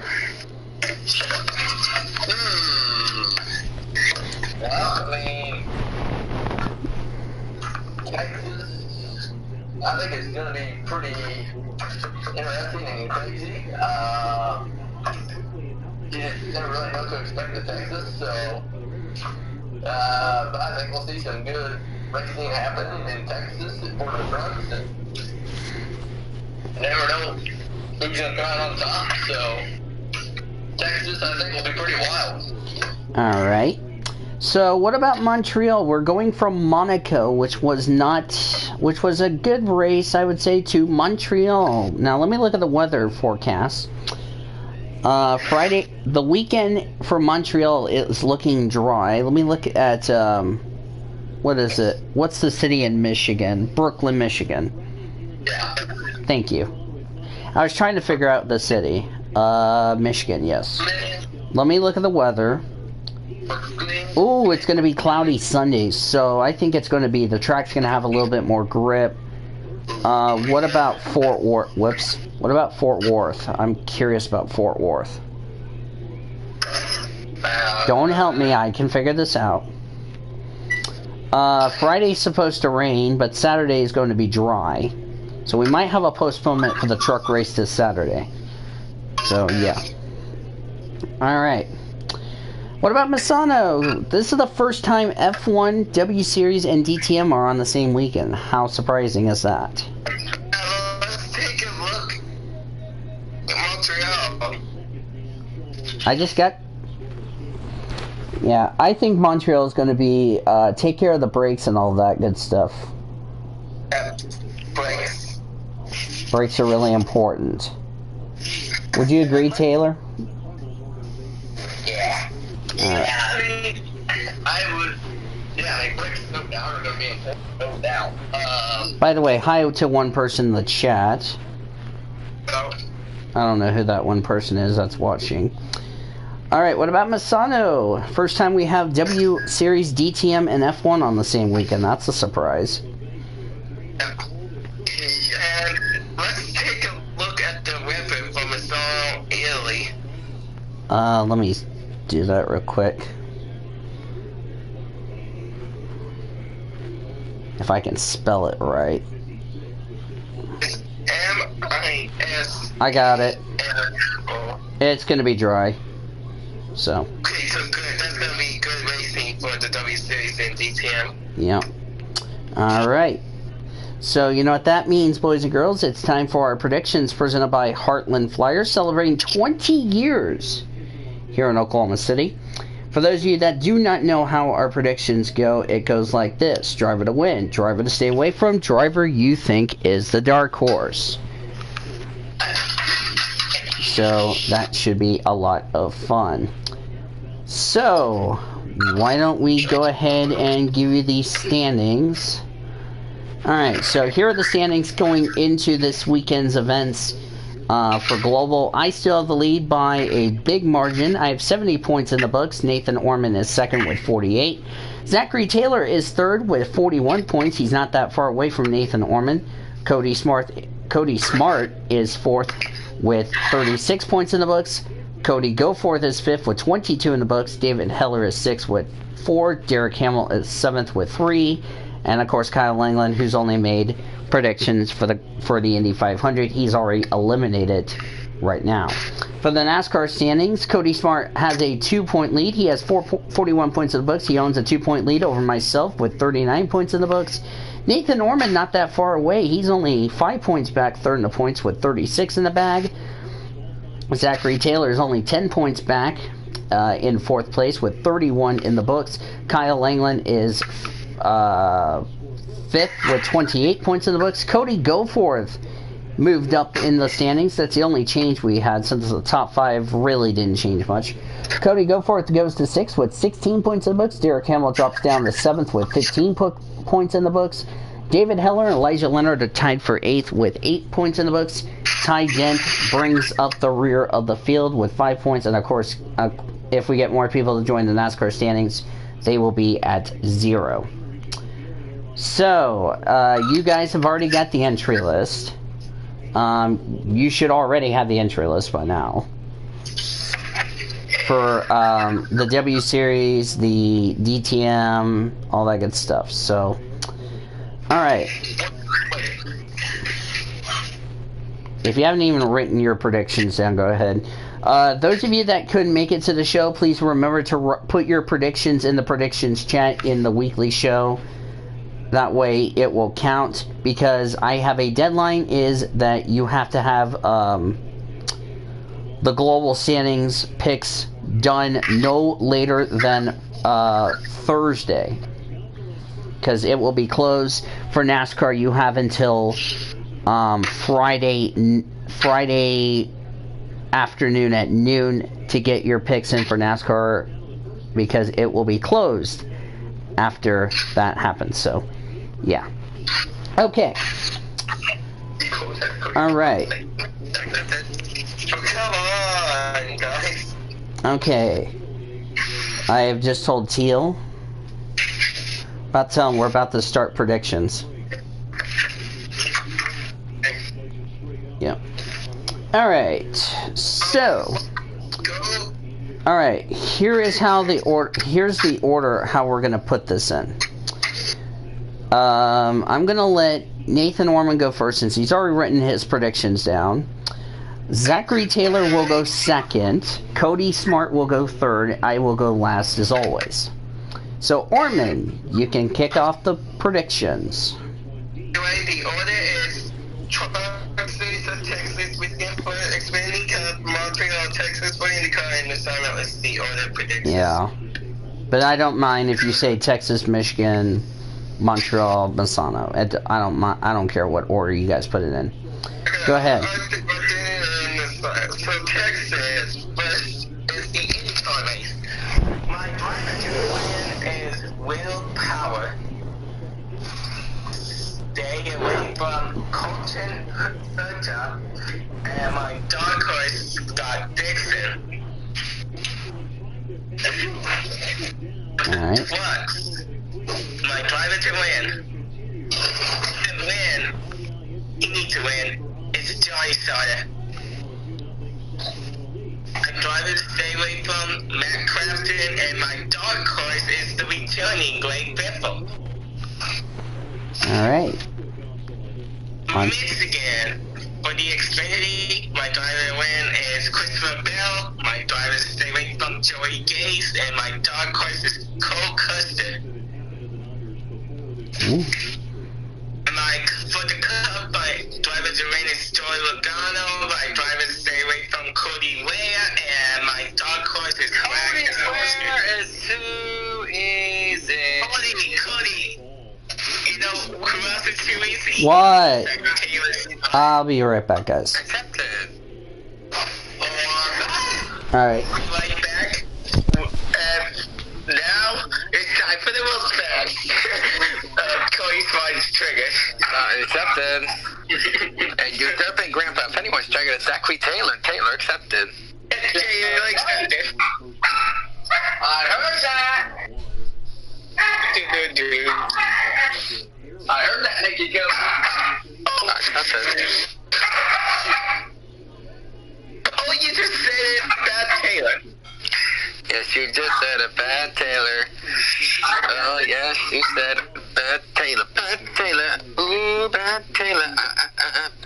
Well, I mean, Texas, I think it's going to be pretty interesting and crazy. You never really know what to expect at Texas, so but I think we'll see some good racing happen in Texas for the trucks, and you never know who's going to come out on top, so Texas, I think, will be pretty wild. All right. So what about Montreal? We're going from Monaco, which was a good race, I would say, to Montreal. Now let me look at the weather forecast. Friday, the weekend for Montreal is looking dry. Let me look at what is it? What's the city in Michigan? Brooklyn, Michigan. Thank you. I was trying to figure out the city. Michigan, yes. Let me look at the weather. Ooh, it's going to be cloudy Sundays, so I think it's going to be, the track's going to have a little bit more grip. What about Fort Worth? Whoops. What about Fort Worth? I'm curious about Fort Worth. Don't help me, I can figure this out. Friday's supposed to rain, but Saturday is going to be dry. So we might have a postponement for the truck race this Saturday. So, yeah. Alright. What about Misano? This is the first time F1, W Series, and DTM are on the same weekend. How surprising is that? Let's take a look at Montreal. I just got... Yeah, I think Montreal is going to be... take care of the brakes and all that good stuff. Brakes. Brakes are really important. Would you agree, Taylor? Yeah. Alright. I mean, I would. Yeah, like brakes no doubt are gonna be important, no doubt. By the way, hi to one person in the chat. So, I don't know who that one person is that's watching. Alright, what about Misano? First time we have W Series, DTM, and F1 on the same weekend. That's a surprise. and let's take a look at the weapon from Misano, Italy. Let me do that real quick. If I can spell it right. It's M-I-S. I got it. L-O. It's gonna be dry. So, Okay, so good. That's gonna be good racing for the W Series and DTM. yeah. Alright. So, you know what that means, boys and girls? It's time for our predictions presented by Heartland Flyers, celebrating 20 years here in Oklahoma City. For those of you that do not know how our predictions go, it goes like this. Driver to win, driver to stay away from, driver you think is the dark horse. So, that should be a lot of fun. So, why don't we go ahead and give you the standings. Alright, so here are the standings going into this weekend's events. For Global, I still have the lead by a big margin. I have 70 points in the books. Nathan Orman is second with 48. Zachary Taylor is third with 41 points. He's not that far away from Nathan Orman. Cody Smart is fourth with 36 points in the books. Cody Goforth is fifth with 22 in the books. David Heller is sixth with 4. Derek Hamill is seventh with 3. And of course, Kyle Langland, who's only made predictions for the Indy 500, he's already eliminated right now. For the NASCAR standings, Cody Smart has a 2-point lead. He has 41 points in the books. He owns a 2-point lead over myself with 39 points in the books. Nathan Orman, not that far away. He's only 5 points back, third in the points with 36 in the bag. Zachary Taylor is only 10 points back in fourth place with 31 in the books. Kyle Langland is fifth with 28 points in the books. Cody Goforth moved up in the standings. That's the only change we had since the top 5 really didn't change much. Cody Goforth goes to 6th with 16 points in the books. Derek Hamill drops down to 7th with 15 points in the books. David Heller and Elijah Leonard are tied for 8th with 8 points in the books. Ty Dent brings up the rear of the field with 5 points. And of course, if we get more people to join the NASCAR standings, they will be at 0. So, you guys have already got the entry list. You should already have the entry list by now. For the W Series, the DTM, all that good stuff. So, alright. If you haven't even written your predictions down, go ahead. Those of you that couldn't make it to the show, please remember to put your predictions in the predictions chat in the weekly show. That way it will count, because I have a deadline is that you have to have the global standings picks done no later than Thursday, because it will be closed. For NASCAR, you have until Friday afternoon at noon to get your picks in for NASCAR, because it will be closed after that happens. So yeah. Okay. Alright. Come on, guys. Okay. I have just told Teal. About to tell him we're about to start predictions. Yep. Alright. So. Alright. Here's the order how we're gonna put this in. I'm gonna let Nathan Orman go first since he's already written his predictions down. Zachary Taylor will go second. Cody Smart will go third. I will go last as always. So, Orman, you can kick off the predictions. The order is Texas with for expanding cup, Montreal, Texas for IndyCar, and the Simon is the order predictions. Yeah. But I don't mind if you say Texas, Michigan, Montreal, Misano. I don't care what order you guys put it in. Go ahead. So Texas first is the IndyCar race. My driver to win is willpower. Stay away from Colton Herta, and my dark horse Scott Dixon. Alright. Flux. My driver to win. To win, he needs to win. It's Johnny Sauter. My driver to stay away from Matt Crafton, and my dark horse is the returning Greg Biffle. Alright. Michigan. For the Xfinity, my driver to win is Christopher Bell. My driver to stay away from Joey Gase, and my dark horse is Cole Custer. For the Cup, my driver to win is Joey Logano. My driver to stay away from Cody Ware, and my dark horse is Cody Ware is too easy. Cody. You know who else is too easy? What? I'll be right back, guys. Accepted. Alright. Right back. Now it's time for the World's Best. Cody Smart's triggered. Accepted. And you're derping Grandpa. If anyone's triggered, it's Zachary Taylor. Taylor accepted. Taylor accepted. I heard that. I heard that, Nicky Gill. Accepted. Oh, you just said it, bad Taylor. Yes, you just said a bad Taylor. Oh, yes, you said bad Taylor. Bad Taylor. Ooh, bad Taylor.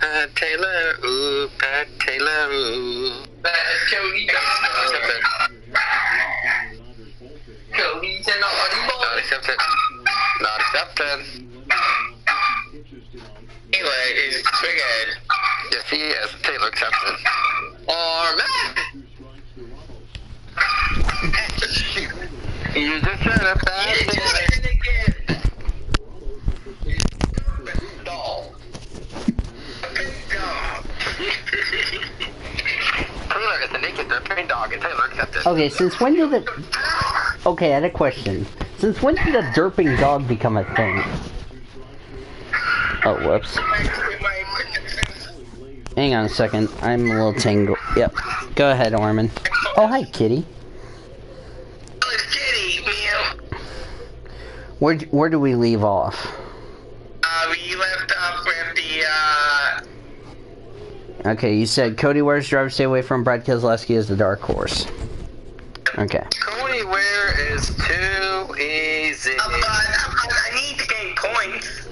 Bad Taylor. Ooh, bad Taylor. Ooh. Bad Cody. Accepted. Cody's an audible. Not accepted. Not accepted. Taylor is triggered. Yes, he is. Taylor accepted. Or Matt. You just said a bad Taylor. Doll. Taylor is the naked derping dog, and Taylor accepted. Okay, since when did it... Okay, I had a question. Since when did a derping dog become a thing? Oh, whoops. Hang on a second. I'm a little tangled. Yep. Go ahead, Orman. Oh, hi, Kitty. Oh, it's Kitty, meow. Where do we leave off? We left off with the, Okay, you said Cody Ware's driver stay away from. Brad Keselowski is the dark horse. Okay. Cody Ware is too easy. But I need to gain points.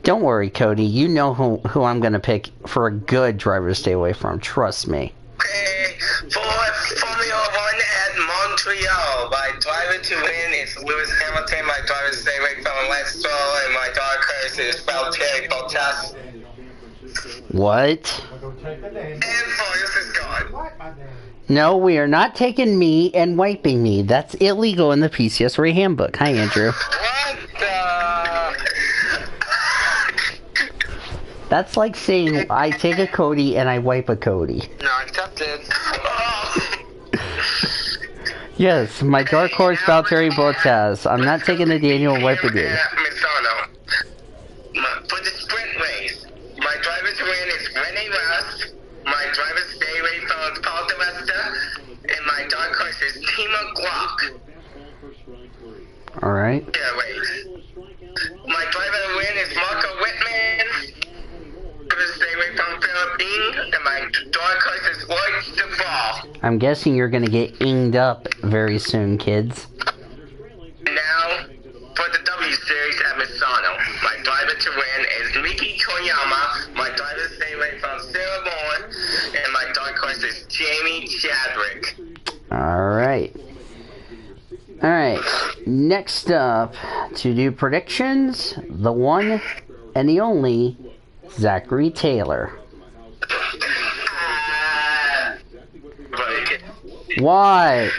Don't worry, Cody. You know who I'm gonna pick for a good driver to stay away from. Trust me. Okay, for Formula 1 at Montreal, my driver to win is Lewis Hamilton, my driver to stay away from Lance Stroll, and my dark horse is Valtteri Bottas. What? And Voyles is gone. No, we are not taking me and wiping me. That's illegal in the PCSRA handbook. Hi, Andrew. What the? That's like saying I take a Cody and I wipe a Cody. Not accepted. Yes, my dark horse Valtteri Bottas. I'm not taking the Daniel wiping you. Misano. For the sprint race, my driver to win is Rene Rast, my driver to stay away from Paul Di Resta, and my dark horse is Timo Glock. Alright. Yeah, wait. My driver to win is Marco Whitman. To stay away from Philip Dean, and my dark horse is Lloyd Duvall. I'm guessing you're gonna get inged up very soon, kids. Now, Next up, to do predictions, the one and the only Zachary Taylor. Why?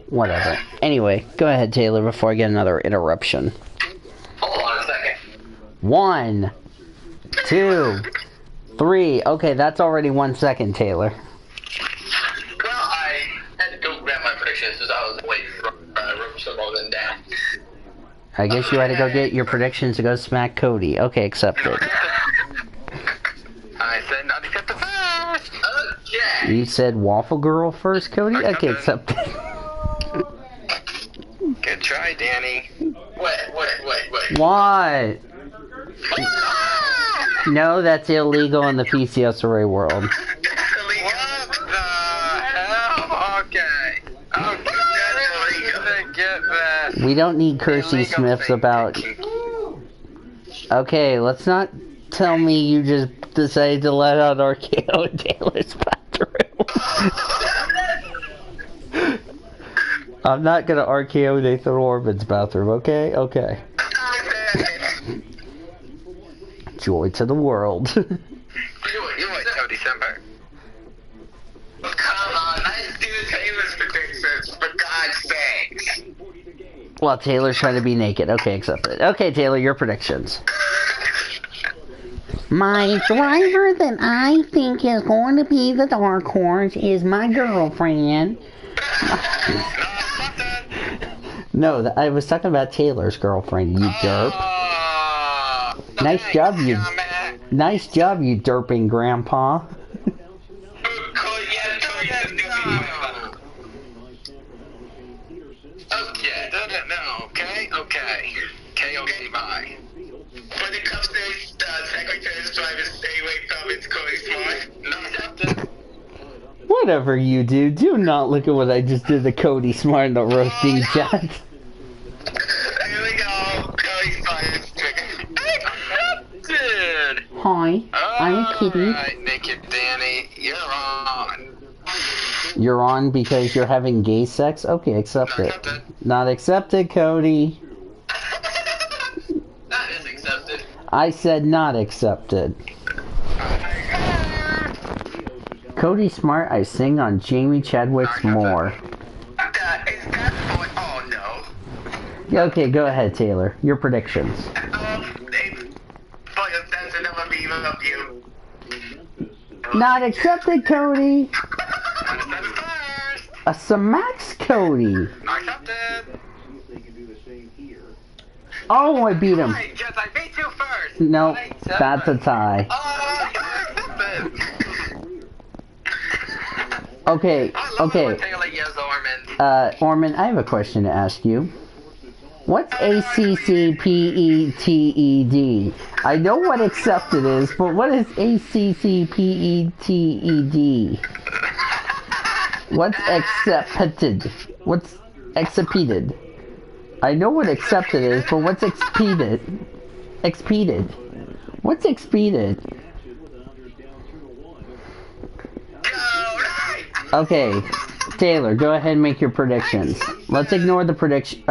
Whatever. Anyway, go ahead, Taylor, before I get another interruption. Hold on a second. 1, 2, 3. Okay, that's already 1 second, Taylor. Well, I had to go grab my predictions because I was away from more than that. I guess you had to go get your predictions to go smack Cody. Okay, accepted. I said not accepted first. Okay. You said Waffle Girl first, Cody? Okay, accepted. Good try, Danny. Wait. What? No, that's illegal in the PCSRA world. What the hell? Okay. Get that. We don't need Kirsty Smiths about... Okay, let's not tell me you just decided to let out RKO in Taylor's bathroom. I'm not gonna RKO Nathan Orban's bathroom, okay? Okay. Joy to the world. You wait till December. Come on, let's do Taylor's predictions, for God's sake. Well, Taylor's trying to be naked. Okay, accepted. Okay, Taylor, your predictions. My driver that I think is going to be the dark horse is my girlfriend. No, I was talking about Taylor's girlfriend, you derp. Nice job, you derping grandpa. Okay, bye. When it comes to Secretary's driver, stay away from it, Cody Smart. Not accepted. Whatever you do not look at what I just did to Cody Smart in the roasting chat. Here we go. Cody Smart. Accepted. Hi, I'm Kitty. Alright, Naked Danny, you're on. You're on because you're having gay sex? Okay, accepted. Not accepted. Not accepted, Cody. That is accepted. I said not accepted. Cody Smart, I sing on Jamie Chadwick's More. Oh no. Yeah, okay, go ahead, Taylor. Your predictions. Not accepted, Cody. A Samax, Cody. Not accepted. Oh, I beat him. Yes, I beat you first. Nope, that's a tie. Okay. Orman, I have a question to ask you. What's ACCPETED? I know what accepted is, but what is ACCPETED? What's accepted? What's accepted? I know what accepted is, but what's expeded? Expeded. What's expeded? Okay, Taylor, go ahead and make your predictions. Let's ignore the prediction,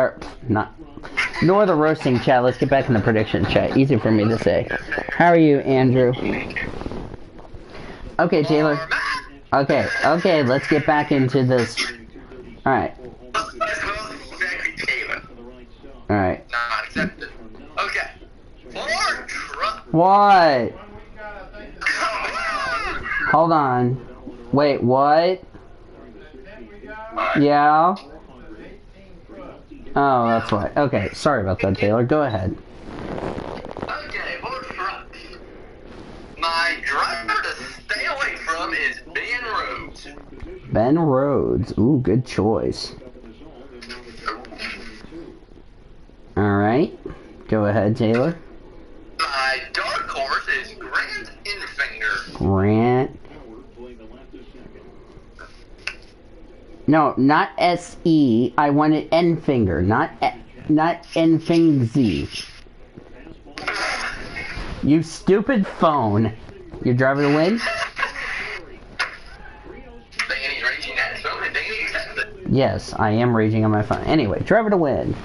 ignore the roasting chat. Let's get back in the prediction chat. Easy for me to say. How are you, Andrew? Okay, Taylor. Okay, let's get back into this. Alright. Alright. Okay. What? Hold on. Wait, what? Yeah? Oh, that's why. Okay, sorry about that, Taylor. Go ahead. Okay, more trucks. My driver to stay away from is Ben Rhodes. Ben Rhodes. Ooh, good choice. Alright. Go ahead, Taylor. My dark horse is Grant Infinger. Grant. No, not S-E. I wanted N-finger, not N-fing-Z. You stupid phone. Your driver to win? Danny's raging at his phone and Danny accepted. Yes, I am raging on my phone. Anyway, driver to win.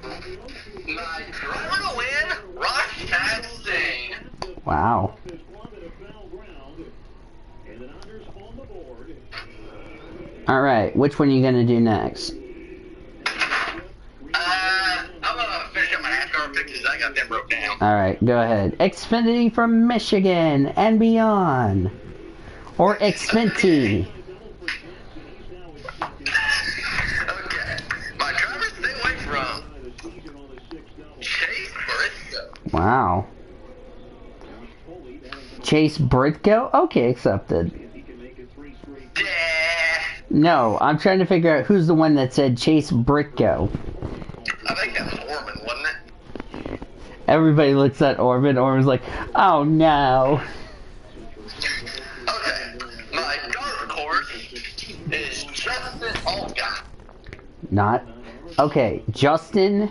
My driver to win, Rush and Sing. Wow. Alright, which one are you going to do next? I'm gonna finish up my NASCAR pictures. I got them broke down. Alright, go ahead. Xfinity from Michigan and beyond. Or Xfinity. Okay. My driver stay away from Chase Briscoe. Wow. Chase Britko? Okay, accepted. Yeah. No, I'm trying to figure out who's the one that said Chase Britko. I think that was Orman, wasn't it? Everybody looks at Orban. Orban's like, oh no. Okay. My dark horse is Justin Allgaier. Not. Okay, Justin.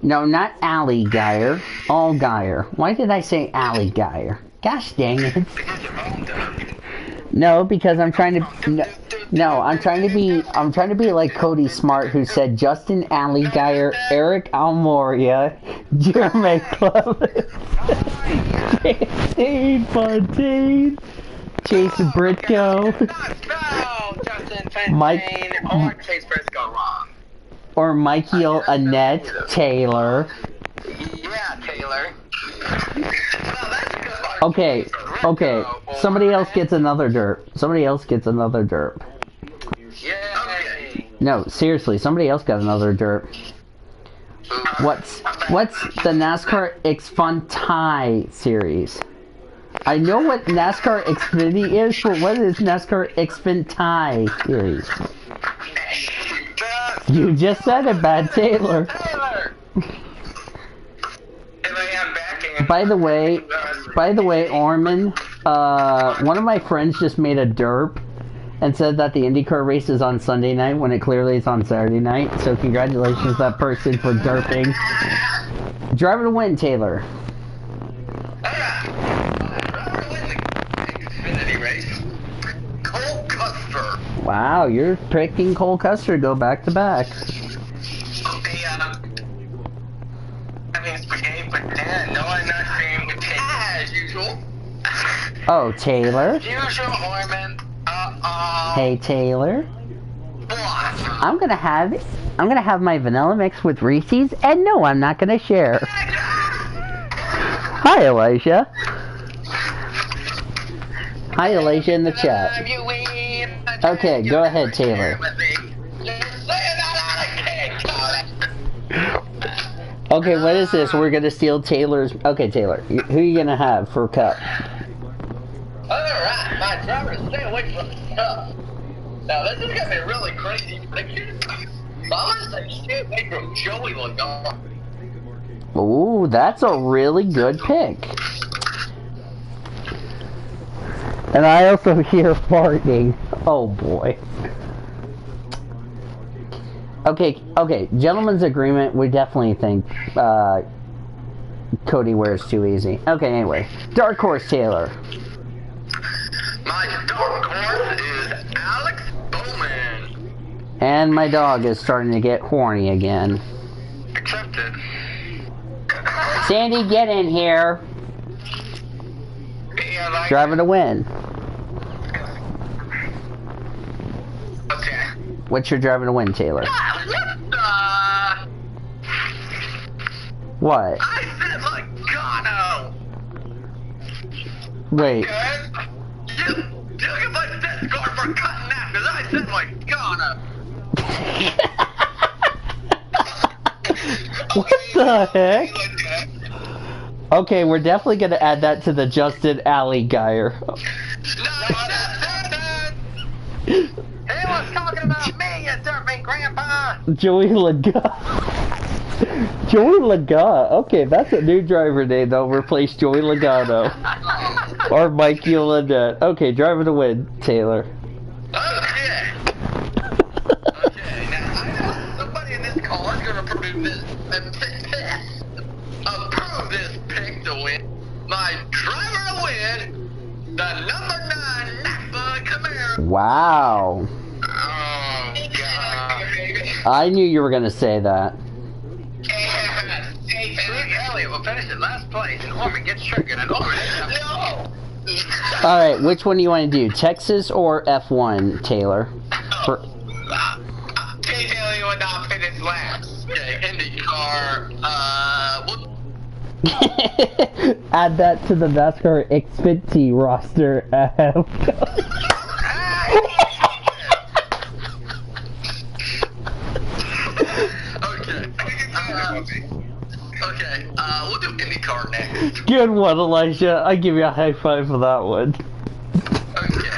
No, not Allgaier. Allgaier. Why did I say Allgaier? Gosh dang it. Because your mom done. No, because I'm trying to. No, I'm trying to be like Cody Smart, who said Justin Allgaier, Eric Almoria, Jeremy Club, Fontaine, Chase Britko, Mike, Chase Briscoe wrong. or Michael Annette Taylor. Yeah, Taylor. Well, that's a good one. Okay, okay. Somebody else gets another derp. Somebody else gets another derp. Yay. No, seriously, somebody else got another derp. What's the NASCAR Xfinity series? I know what NASCAR Xfinity is, but what is NASCAR Xfinity series? You just said it, Bad Taylor. Taylor. By the way, Orman, one of my friends just made a derp and said that the IndyCar race is on Sunday night when it clearly is on Saturday night. So congratulations to that person for derping. Driver to win, Taylor. Xfinity race. Cole Custer. Wow, you're picking Cole Custer to go back to back. Having spaghetti for dinner. No, I'm not saying potato as usual. Oh, Taylor. As usual, Orman. Hey, Taylor. What? I'm gonna have my vanilla mix with Reese's, and no, I'm not gonna share. Hi, Elijah. Hi, Elijah in the chat. Okay, go ahead, Taylor. Okay, what is this? We're gonna steal Taylor's. Okay, Taylor, who are you gonna have for cup? Alright, my driver to stay away from the cup. Now, this is gonna be a really crazy prediction. But I'm gonna say stay away from Joey Logano. Ooh, that's a really good pick. And I also hear farting. Oh boy. Okay, gentleman's agreement, we definitely think Cody wears too easy. Okay, anyway. Dark Horse Taylor. My dark horse is Alex Bowman. And my dog is starting to get horny again. Accepted. Sandy, get in here. Yeah, like, Driver to win. okay. What's your driver to win, Taylor? What? I said Logano. Wait. Okay? You get my death card for cutting that because I said Logano. What the heck? Okay, we're definitely gonna add that to the Justin Allgaier. He was talking about me, you derping grandpa. Joey Laga. Joey Laga. Okay, that's a new driver name. They'll replace Joey Logano. Or Mike Yolanda. Okay, driver to win, Taylor. Okay. Okay, now I know somebody in this call is going to approve this pick to win. My driver to win, the number 9 Napa Camaro. Wow. Oh, God. I knew you were going to say that. Hey, Elliot will finish in last place, and Orman gets triggered, and Orman ends up... No! Alright, which one do you want to do? Texas or F1, Taylor? Taylor would not finish last. Okay, IndyCar, Add that to the NASCAR Xfinity roster. Okay, we'll do IndyCar next. Good one, Elijah. I give you a high five for that one. Okay.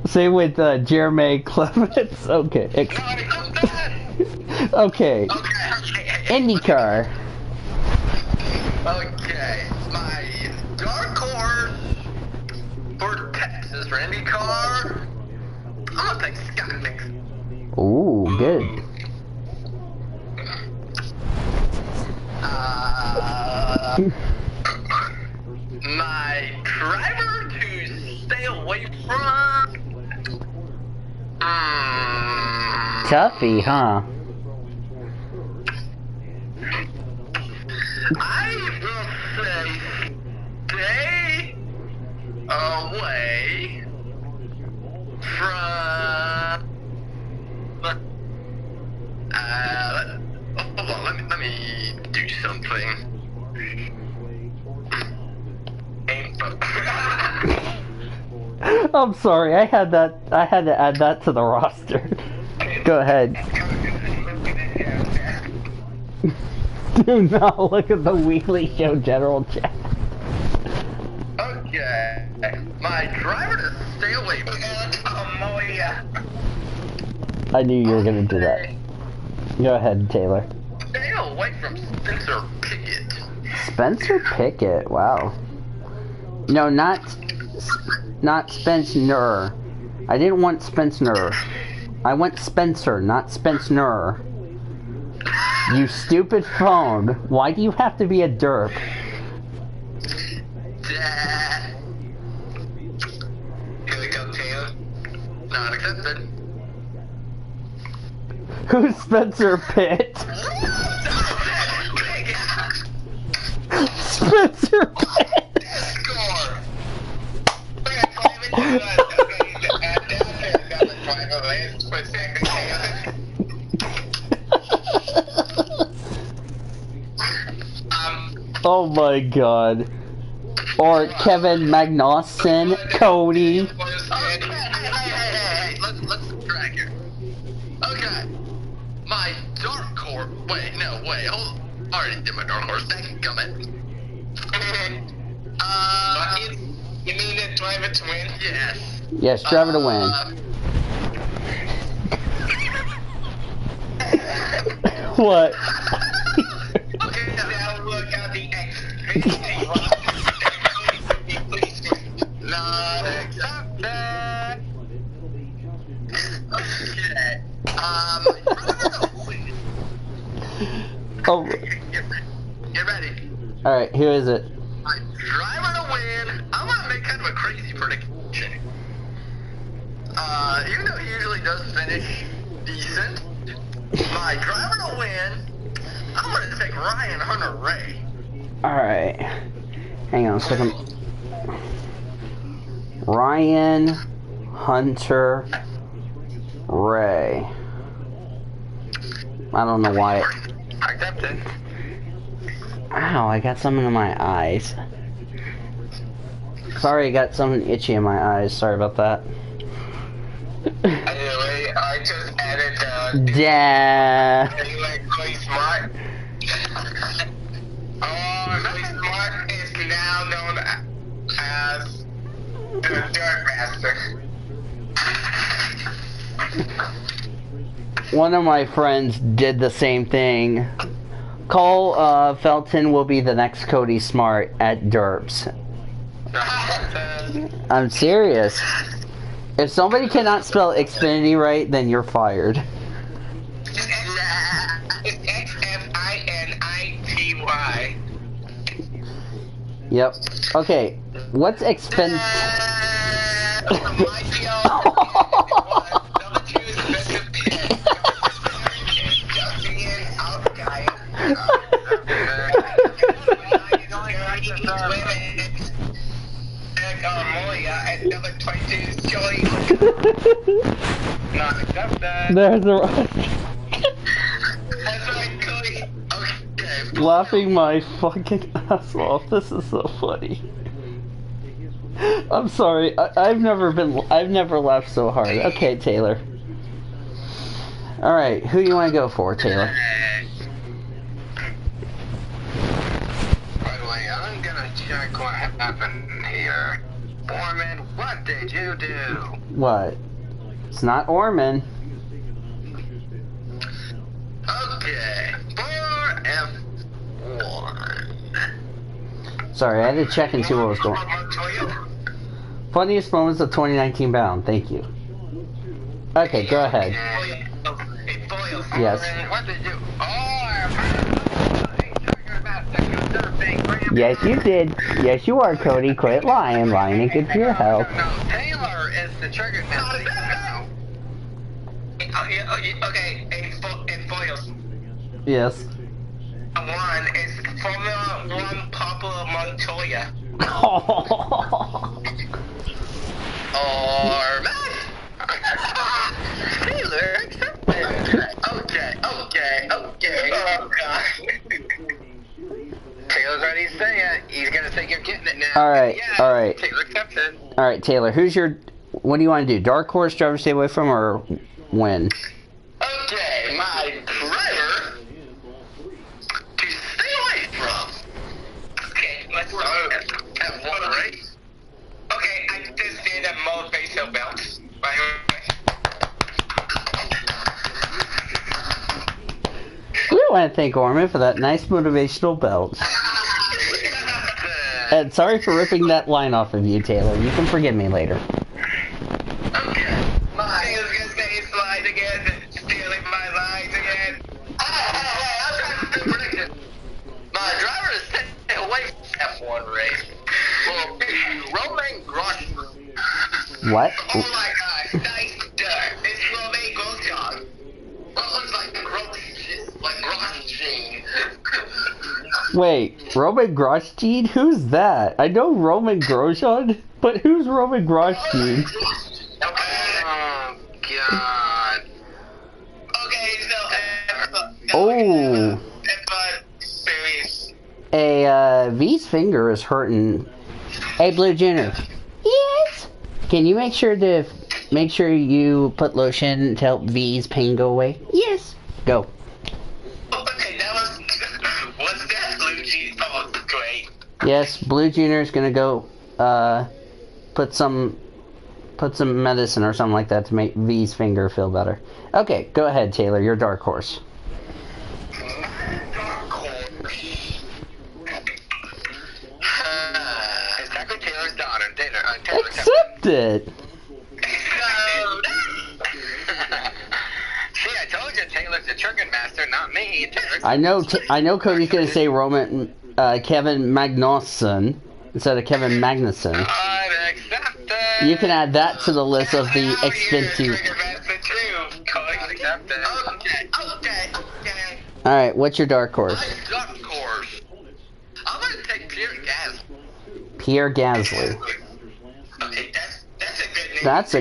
Same with Jeremy Clements. Okay. Okay. IndyCar. Okay, my dark horse for Texas for IndyCar. I'm gonna take Scott next. Ooh, good. My driver to stay away from. Tuffy, huh? I will say stay away from. Hold on, let me do something. I'm sorry, I had to add that to the roster. Go ahead. Do not look at the weekly show general chat. Okay. My driver to stay away from I knew you were gonna do that. Go ahead, Taylor. Stay away from Spencer Pickett. Spencer Pickett, wow. No, not Spencer. I didn't want Spencer. I want Spencer, not Spencer. You stupid phone. Why do you have to be a derp? Here we go, Taylor. Not accepted. Who's Spencer Pitt? Spencer Pitt! Score! Oh my god. Or Kevin Magnussen, Cody. Hey, let's drag here. Okay. My dark horse. Wait, hold. I already did my dark horse. Thank you, Gummit. You mean it driver to win? Yes. Yes, driver to win. What? Okay, now look at the Not accepted. Okay. Oh. Get ready. Alright, here is it. My driver to win. I'm gonna make kind of a crazy prediction. Even though he usually does finish decent, my driver to win, I'm gonna take Ryan Hunter-Ray. Alright. Hang on a second. Ryan Hunter-Ray. I don't know why. Accepted. Ow, I got something in my eyes. Sorry, I got something itchy in my eyes. Sorry about that. Anyway, I just added Clay Smart. Clay Smart is now known as the Dirt Master. One of my friends did the same thing. Cole Felton will be the next Cody Smart at Derps. I'm serious. If somebody cannot spell Xfinity right, then you're fired. It's Xfinity. Yep. Okay. What's Xfinity? There's a laughing my fucking ass off. This is so funny. I'm sorry. I've never laughed so hard. Okay, Taylor. All right, who you want to go for, Taylor? By the way, I'm gonna check what happened here. Orman, what did you do? What? It's not Orman. Okay, 4F1. Sorry, I had to check and see what was going on. Funniest moments of 2019 bound. Thank you. Okay, go ahead. Yes. What did you? Yes, you did. Yes, you are, Cody. Quit lying. Lying ain't good for your health. No, Taylor is the trigger master. Okay, in Voyles. Yes. One is Formula One Papa Montoya. Or Taylor, accept it. Okay. Oh god. Taylor's ready to say it. He's gonna say you're getting it now. Alright, Yeah, alright. Taylor accepted. Alright, Taylor, what do you want to do? Dark horse, driver stay away from, or win? Okay, my driver to stay away from. Okay, let's start. Have one race. Okay, I just did a motivational belt. By the way. We want to thank Orman for that nice motivational belt. And sorry for ripping that line off of you, Taylor. You can forgive me later. Okay, my. Taylor's gonna say his line again, stealing my lines again. Hey, I'm trying to do prediction. My driver is staying away from F1 race. Will be Romain Grosjean. What? Oh my gosh, nice dirt. It's Romain Grosjean. Well, it looks like Grosjean. Wait, Roman Grosjean? Who's that? I know Roman Grosjean, but who's Roman Grosjean? Oh, God. Okay, so, Oh. serious. V's finger is hurting. Hey, Blue Junior. Yes? Can you make sure you put lotion to help V's pain go away? Yes. Go. Okay, that was, what's that, Blue G? Oh, great. Yes, Blue Junior is gonna go, put some medicine or something like that to make V's finger feel better. Okay, go ahead, Taylor. You're dark horse. Exactly Taylor's daughter. Taylor Accept it. See, I told you Taylor's the trigger master, not me. I know Cody's gonna say Kevin Magnussen instead of Kevin Magnussen. Unaccepted. You can add that to the list of the expensive. Okay. Alright, what's your dark horse? My dark horse. I'm gonna take Pierre Pierre Gasly. Gasly. Okay, that's a good name. That's a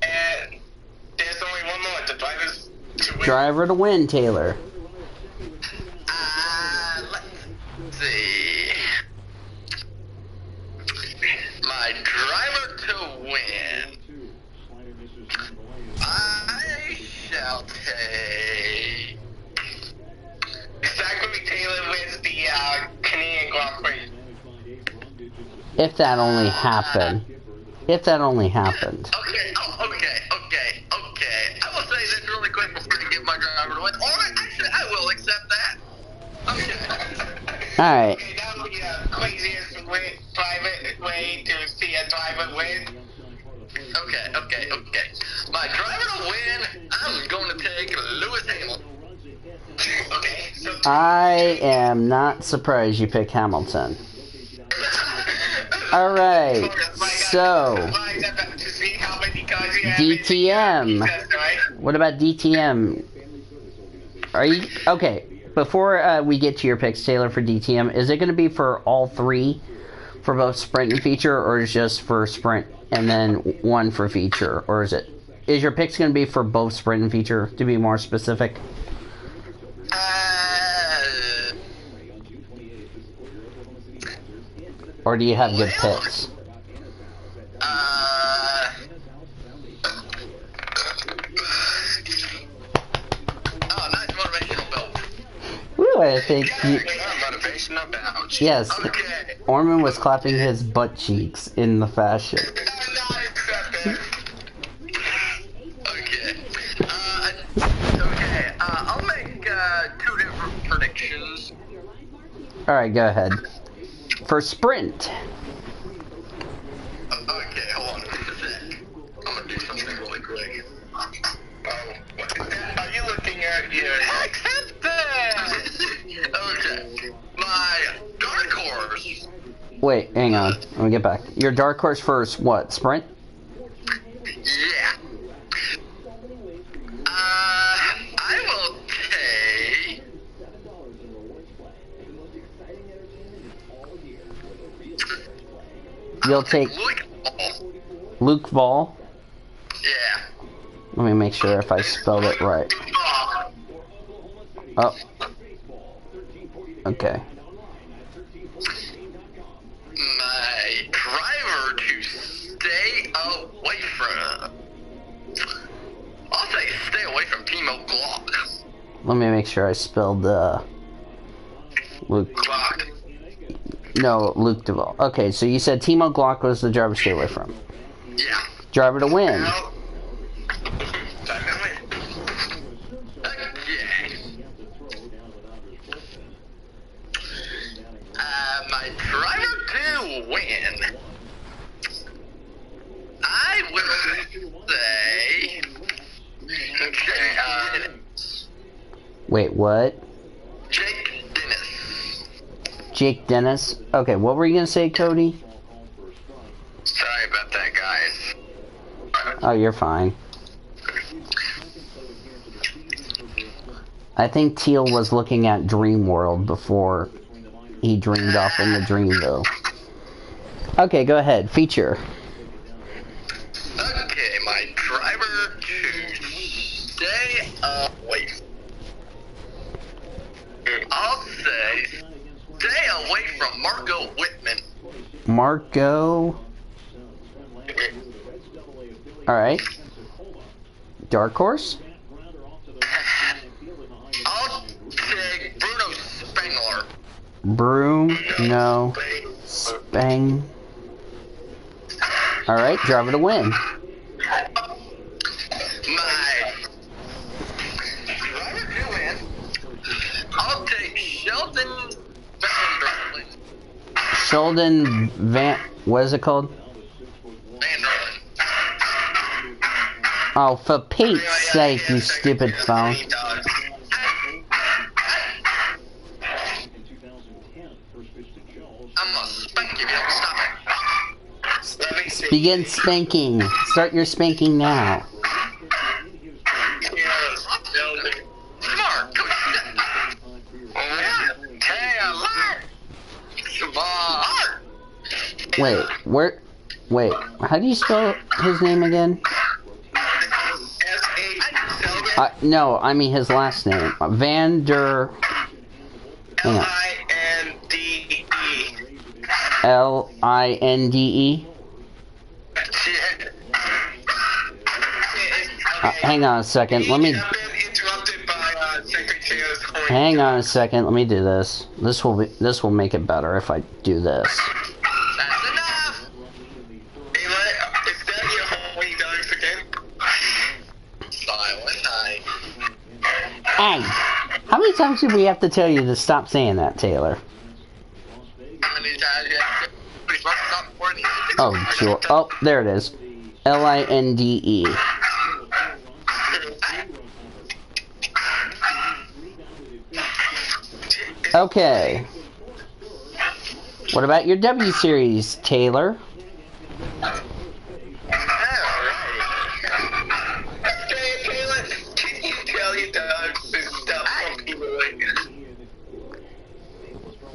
And there's only one more. The driver's to win. driver to win, Taylor. Let's see. My driver to win. I shall take. Exactly, Taylor wins the Canadian Grand Prix. If that only happened. If that only happened. Okay. I will say this really quick before I get my driver to win. Actually, I will accept that. Okay. Alright. Okay, that would be the craziest private way to see a driver win. Okay. My driver to win, I'm going to take Lewis Hamilton. Okay, so I am not surprised you picked Hamilton. Alright, so DTM. What about DTM? Are you okay? Before we get to your picks, Taylor, for DTM, is it going to be for all three, for both sprint and feature, or is just for sprint and then one for feature, or is your picks going to be for both sprint and feature? To be more specific. Or do you have good picks? Nice motivational belt. Woo, I think Motivational belt. yes. Okay. Orman was clapping his butt cheeks in the fashion. Okay. I'll make 2 different predictions. Alright, go ahead. For sprint. Okay, hold on a sec. I'm gonna do something really quick. Are you looking at your acceptance? Okay. My dark horse. Wait, hang on. Let me get back. Your dark horse for what? Sprint? Yeah. I will take. You'll take Luke Ball. Yeah. Let me make sure if I spelled it right. Oh. Okay. My driver to stay away from. I'll say stay away from Timo Glock. Let me make sure I spelled Luke. Glock. No, Luke Duvall. Okay, so you said Timo Glock was the driver to stay away from. Yeah. Driver to win. Okay. My driver to win. I will say. Okay. Wait, what? Jake Dennis. Jake Dennis? Okay, what were you gonna say, Cody? Sorry about that, guys. Oh, you're fine. I think Teal was looking at Dream World before he dreamed off into Dreamville. Okay, go ahead. Feature. Okay, my driver to stay away. I'll say stay away from Marco Whitman. Marco. Alright. Dark Horse? I'll take Bruno Spengler. Bruno Spang. Alright, driver to win. My driver to win. I'll take Sheldon Vanderlyn. Sheldon Van... What is it called? Vanderlyn. Oh, for Pete's sake, you stupid phone. I'm gonna spank you if you don't stop it. Let me see. Begin spanking. Start your spanking now. Smart. Taylor. Smart. Wait, how do you spell his name again? No, I mean his last name. Vander... Hang on. Linde. Linde? Hang on a second. Let me... Hang on a second. Let me do this. This will make it better if I do this. That's enough. Is that your homie dogs again? Silent night. Hey, how many times do we have to tell you to stop saying that, Taylor? How many times you have to stop recording? Oh, sure. Oh, there it is. Linde. Okay. What about your W series, Taylor?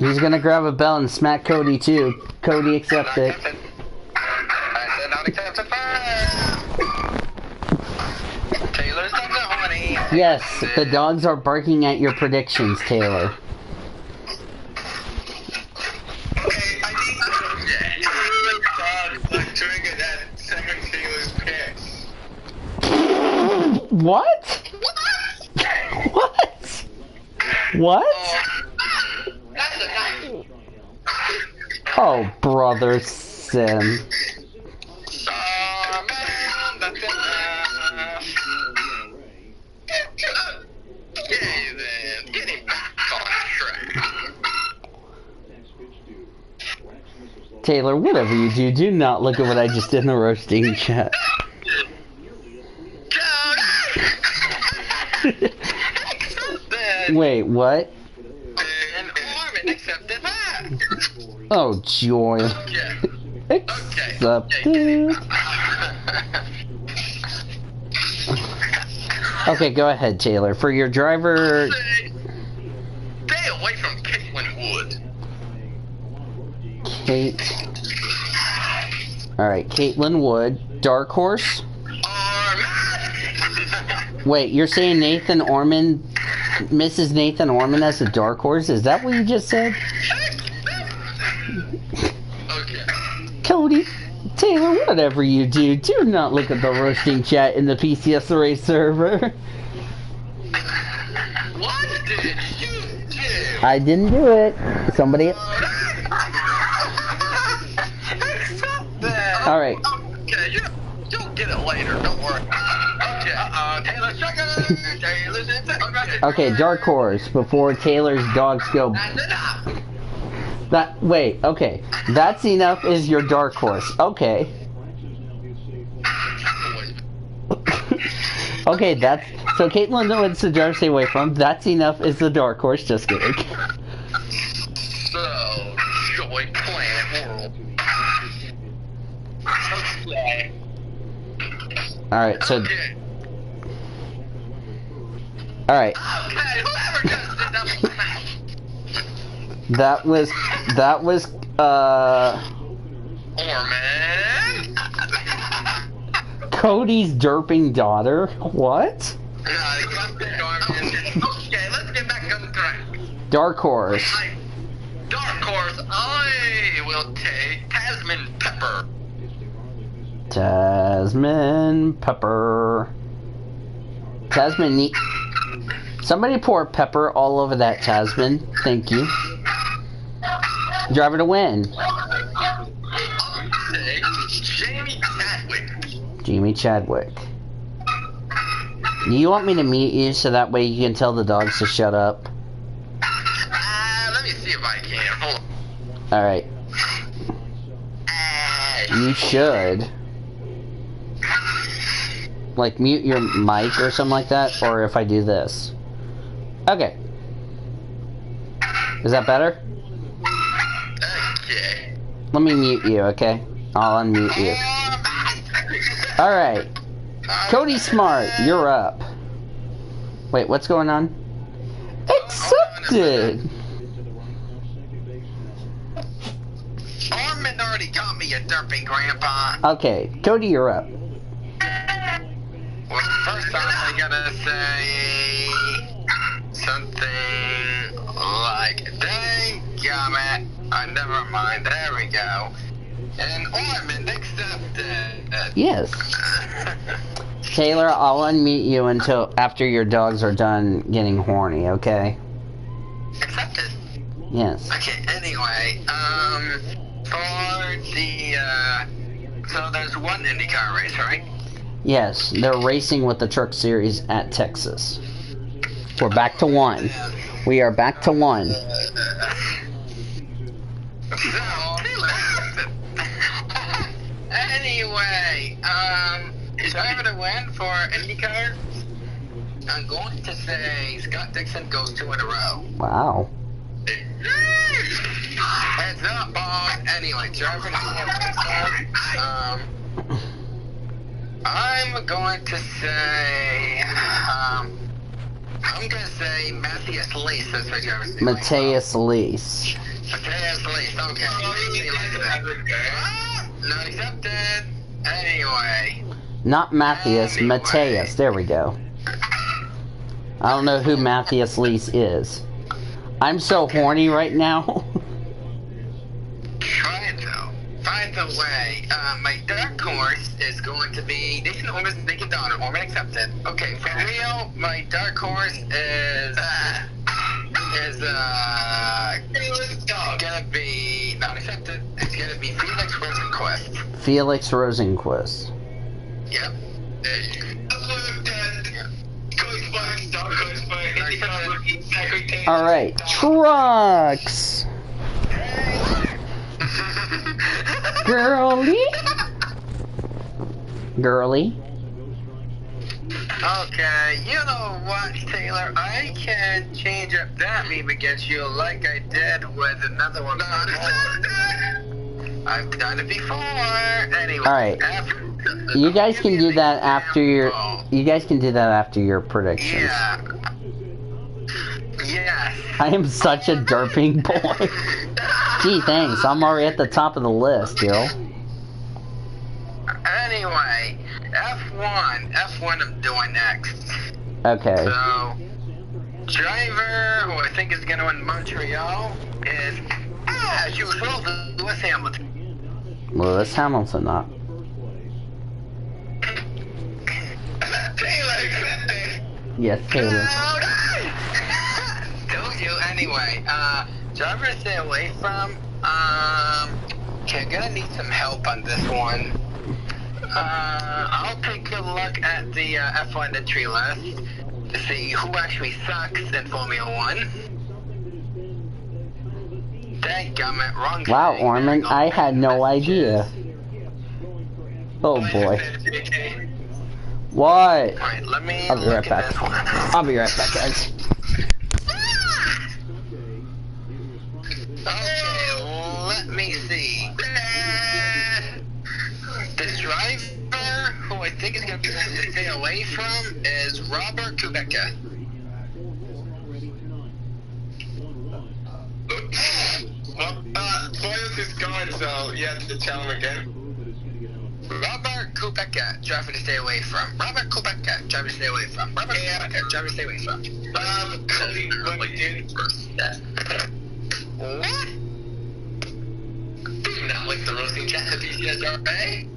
He's gonna grab a belt and smack Cody too. Cody, accept it. I said not accepted first. Taylor's not the honey. Yes, the dogs are barking at your predictions, Taylor. Okay, I need dog trigger that second Taylor's picks. What? What? What? That's a knife. Oh, brother sin. Man, that's enough. Okay, then. Get him back on track. Taylor, whatever you do not look at what I just did in the roasting chat. Wait, what? And Orman accepted that. Oh, joy. Okay. Accepted. Okay, go ahead, Taylor. For your driver... Stay away from Caitlin Wood. Kate... Alright, Caitlin Wood. Dark Horse? Wait, you're saying Nathan Orman... Mrs. Nathan Orman as a dark horse? Is that what you just said? Okay. Cody, Taylor, whatever you do not look at the roasting chat in the PCSRA server. What did you do? I didn't do it. Somebody... Alright. Okay, you'll get it later, don't worry. Okay, Taylor's sugar! Taylor's Okay, dark horse, before Taylor's dogs go... Wait, okay. That's enough is your dark horse. Okay. Okay, that's... So Caitlin Wood's the dark stay away from. That's enough is the dark horse. Just kidding. So, Joy Planet World. Okay. Alright, so... Okay. Alright. Okay, whoever does the double smash. That was, Orman. Cody's derping daughter? What? Okay, let's get back on track. Dark horse. Dark horse, I will take Tasman Pepper. Tasman Pepper. Tasman Somebody pour pepper all over that Tasman. Thank you. Driver to win. Jamie Chadwick. Jamie Chadwick. You want me to mute you so that way you can tell the dogs to shut up? Let me see if I can. Hold on. Alright. You should. Like, mute your mic or something like that, or if I do this. Okay. Is that better? Okay. Let me mute you, okay? I'll unmute you. Alright. Cody Smart, you're up. Wait, what's going on? Accepted! Orman already got me a derping grandpa. Okay, Cody, you're up. Well, first off, I gotta say something like, dang gummit. Never mind, there we go. And Orman accepted. Yes. Taylor, I'll unmute you until after your dogs are done getting horny, okay? Accepted. Yes. Okay, anyway, for the, so there's one IndyCar race, right? Yes, they're racing with the Truck Series at Texas. We're back to one. We are back to one. Anyway, driver to win for IndyCar, I'm going to say Scott Dixon goes 2 in a row. Wow. Heads up, boss. Anyway, driver to win. I'm going to say, I'm going to say Matthias Lees as my driver's name. Matthias Lees. Mateus least, okay. Not accepted. Anyway. Not Matthias, Anyway. Mateus. There we go. I don't know who Matthias Lease is. I'm so horny right now. Try it though. By the way, my dark horse is going to be Nation Orman's Naked Daughter. Orman accepted. Okay, for real, my dark horse is gonna be not accepted. It's gonna be Felix Rosenquist. Felix Rosenquist. Yep. Alright, trucks! Girly? Girly? Okay, you know what, Taylor? I can change up that meme against you like I did with another one. I've done it before. Anyway. Alright. You guys can do that after your... You guys can do that after your predictions. Yeah. Yes. I am such a derping boy. Gee, thanks. I'm already at the top of the list, yo. Anyway, F1 I'm doing next. Okay. So, driver, who I think is going to win Montreal, is, as usual, Lewis Hamilton. Lewis Hamilton, not. Taylor, Yes, Taylor. Told you. Anyway, driver to stay away from. Okay, I'm gonna need some help on this one. I'll take a look at the F1 entry list to see who actually sucks in Formula 1. Dadgummit, wrong Wow, thing. Orman, I had no idea. Oh boy. What? Alright, let me I'll be right look back. at this one. I'll be right back, guys. Okay, let me see. The driver who I think is going to be nice to stay away from is Robert Kubica. Well, Voyles is gone, so you have to tell him again. Robert Kubica, driver to stay away from. Robert Kubica, driver to stay away from. Robert Kubica, driver to stay away from. Cody, what you did? What? Do you not like the roasting chat at PCSRA?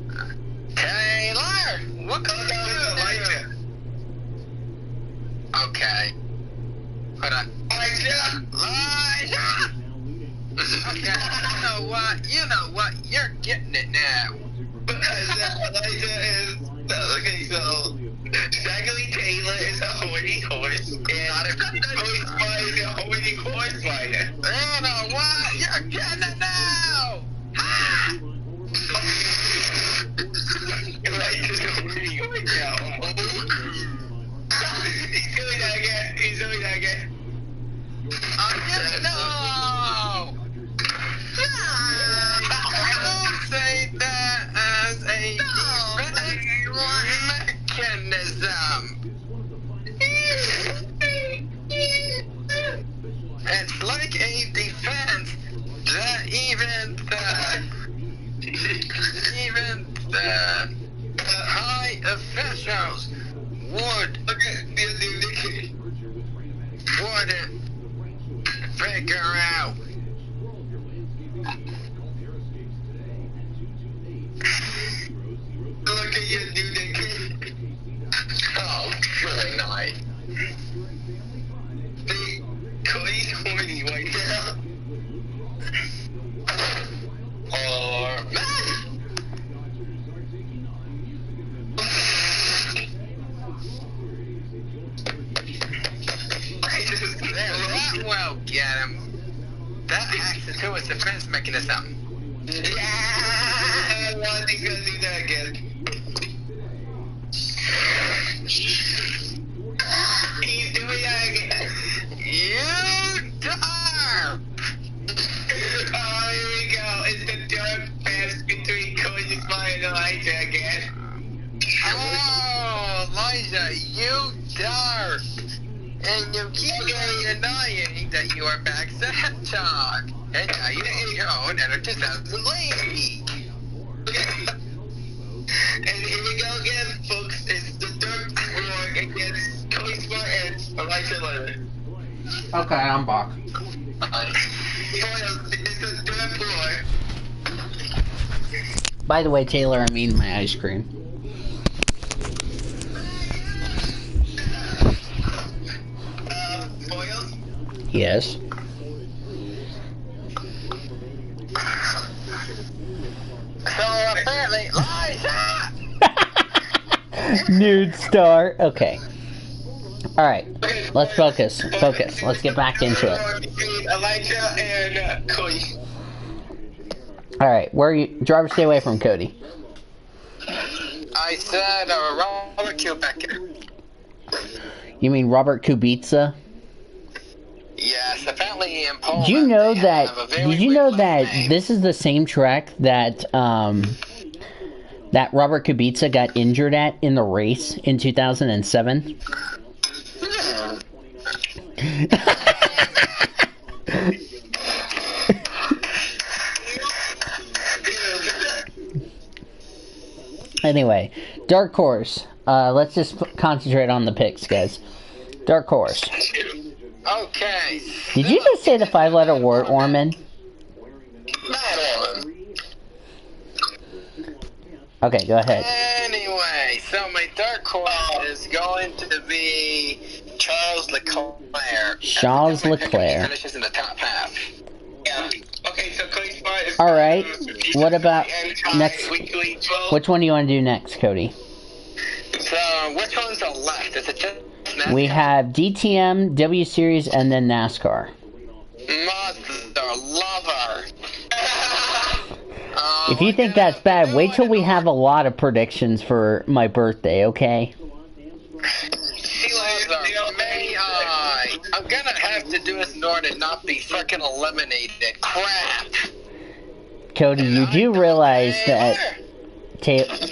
Taylor, what could you do? Okay. Hold on. Elijah! Okay, you know what, you're getting it now. Elijah is... Okay, so... Shaggy Taylor is a horny horse, and Ghost Spider is a horny horse rider. You know what, you're getting it now! Ha! Elijah's a horny horse now. He's doing that again. He's doing that again. No! I won't say that as a defense mechanism. It's like a defense that even the high officials wouldn't figure out. Look at you, dude. Oh, really not. Cody's horny right now. Or Matt. That will get him. That acts into a defense mechanism. Yeah, I want to go do that again. He's doing that again. You darp! Oh, here we go. It's the dark pass between Cody and Elijah again. Oh, Elijah, you dark! And you keep getting annoying that you are back to talk. And now you get your own Enter 2000 League. And here we go again, folks. It's the Dirt War against Cody Smart and Elijah Leonard. Okay, I'm back. It's the Dirt War. By the way, Taylor, I mean my ice cream. Voyles? Yes. So apparently, Liza! Nude star. Okay. Alright. Let's focus. Focus. Let's get back into it. Elijah and Cody. Alright, where are you? Driver, stay away from Cody. I said Robert Kubecker. You mean Robert Kubica? Yes, apparently in Poland. Did you know they that? have a very Did you know weird that name. this is the same track that that Robert Kubica got injured at in the race in 2007? Anyway, Dark Horse. Let's just concentrate on the picks, guys. Dark Horse. Okay. Did you just say the 5-letter word, Orman? Not on. Okay, go ahead. Anyway, so my dark horse is going to be Charles Leclerc. Charles Leclerc. He finishes in the top half. Yeah. Okay, so Cody Smart is... Alright, what about next? Weekly 12. Which one do you want to do next, Cody? So, which ones are left? Is it just NASCAR? We have DTM, W Series, and then NASCAR. Mother lover. If you think that's bad, wait till we have a lot of predictions for my birthday, okay? I'm gonna have to do this in order to not be freaking eliminated. Crap. Cody, you do realize that...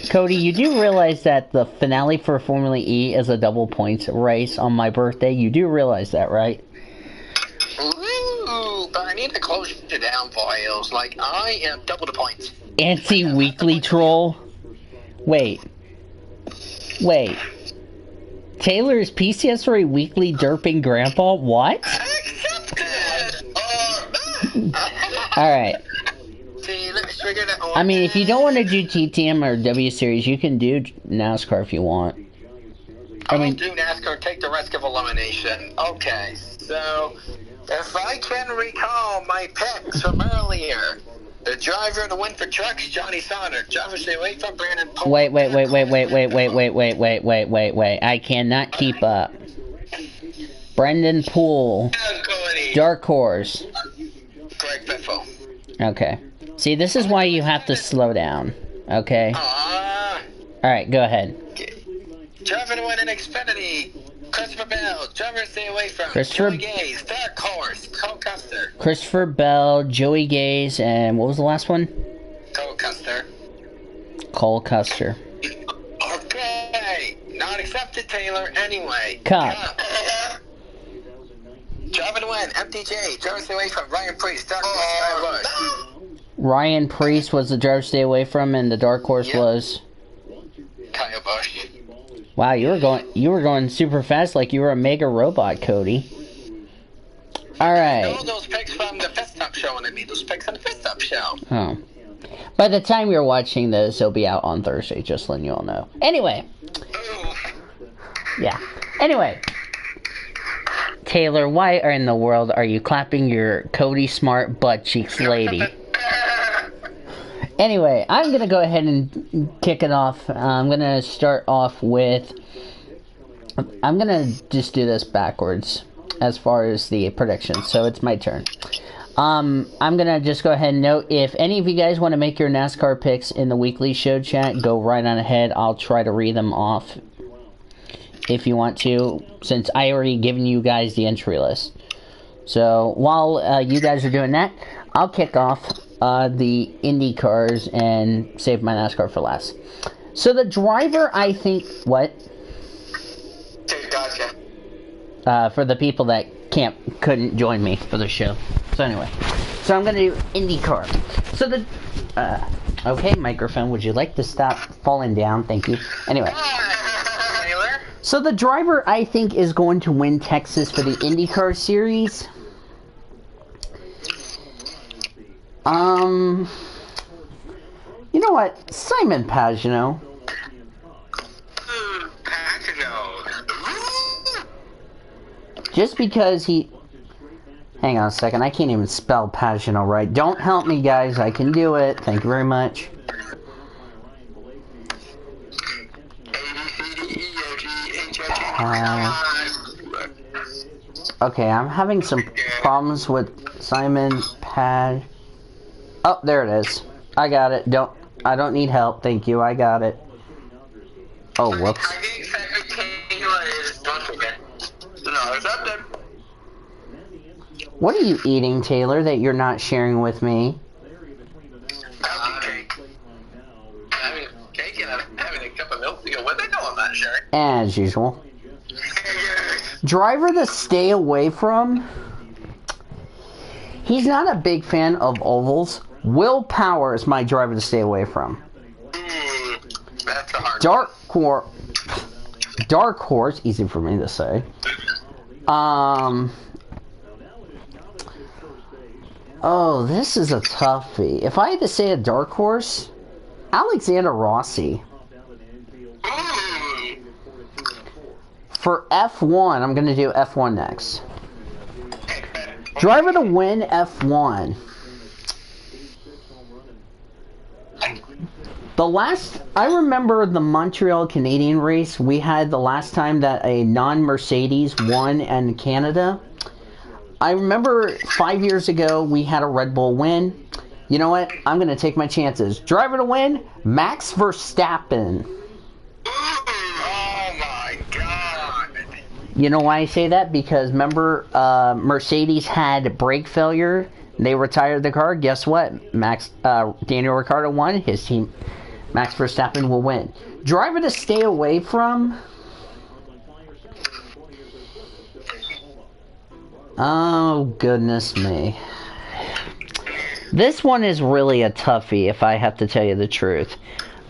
Cody, you do realize that the finale for Formula E is a double points race on my birthday? You do realize that, right? Ooh, but I need to close it down, Voyles. Like, I am double the points. Anti-weekly troll? Wait. Taylor's PCSRA weekly derping grandpa? What? Accepted! Alright. See, let me figure that one. I mean, if you don't want to do TTM or W Series, you can do NASCAR if you want. I will do NASCAR, take the risk of elimination. Okay, so if I can recall my picks from earlier, the driver to win for trucks, Johnny Sauter. Driver stay away from Brandon Poole. Wait. I cannot keep up. Brendan Poole. Dark Horse. Greg Biffle. Okay. See, this is why you have to slow down. Okay? Alright, go ahead. Driver to win in Xfinity. Christopher Bell. Driver stay away from. Joey Gaze. Dark Horse. Cole Custer. Christopher Bell, Joey Gaze, and what was the last one? Cole Custer. Cole Custer. Okay. Not accepted, Taylor. Anyway. Cup. Driver to win. MTJ. Driver stay away from. Ryan Priest. Dark Horse. Ryan Priest was the driver to stay away from, and the Dark Horse was Kyle Busch. Wow, you were going super fast, like you were a mega robot, Cody. All right. I know those picks from the Fist Up show, and I made those picks on the Fist Up show. Oh. By the time you're watching this, it'll be out on Thursday, just letting you all know. Anyway. Yeah. Anyway. Taylor, why in the world are you clapping your Cody Smart butt cheeks lady? Anyway, I'm going to go ahead and kick it off. I'm going to start off with... I'm going to just do this backwards as far as the predictions. So it's my turn. I'm going to just go ahead and note, if any of you guys want to make your NASCAR picks in the weekly show chat, go right on ahead. I'll try to read them off if you want to, since I already given you guys the entry list. So while you guys are doing that, I'll kick off the Indy cars and save my NASCAR for last. So the driver, I think... What? Gotcha. For the people that couldn't join me for the show. So anyway. So I'm gonna do IndyCar. So the okay, microphone, would you like to stop falling down? Thank you. Anyway. Taylor? So the driver I think is going to win Texas for the IndyCar series. You know what? Simon Pagenaud. Pagenaud. Just because he... Hang on a second, I can't even spell Pagenaud right. Don't help me, guys. I can do it. Thank you very much. Okay, I'm having some problems with Simon Pad. Oh, there it is. I got it. I don't need help. Thank you. I got it. Oh, whoops. I think exactly Taylor is don't forget. No, it's up there. What are you eating, Taylor, that you're not sharing with me? Cake. Having cake and I'm having a cup of milk to go with it. No, I'm not sharing. As usual. Driver to stay away from. He's not a big fan of ovals. Will Power is my driver to stay away from. That's a hard Dark Horse, easy for me to say. Oh, this is a toughie. If I had to say a dark horse, Alexander Rossi. For F1, I'm going to do F1 next. Driver to win F1. I remember the Montreal Canadian race we had the last time that a non-Mercedes won in Canada. I remember 5 years ago we had a Red Bull win. You know what? I'm going to take my chances. Driver to win, Max Verstappen. Oh my god. You know why I say that? Because remember Mercedes had brake failure. They retired the car. Guess what? Daniel Ricciardo won. His team, Max Verstappen, will win. Driver to stay away from. Oh, goodness me. This one is really a toughie, if I have to tell you the truth.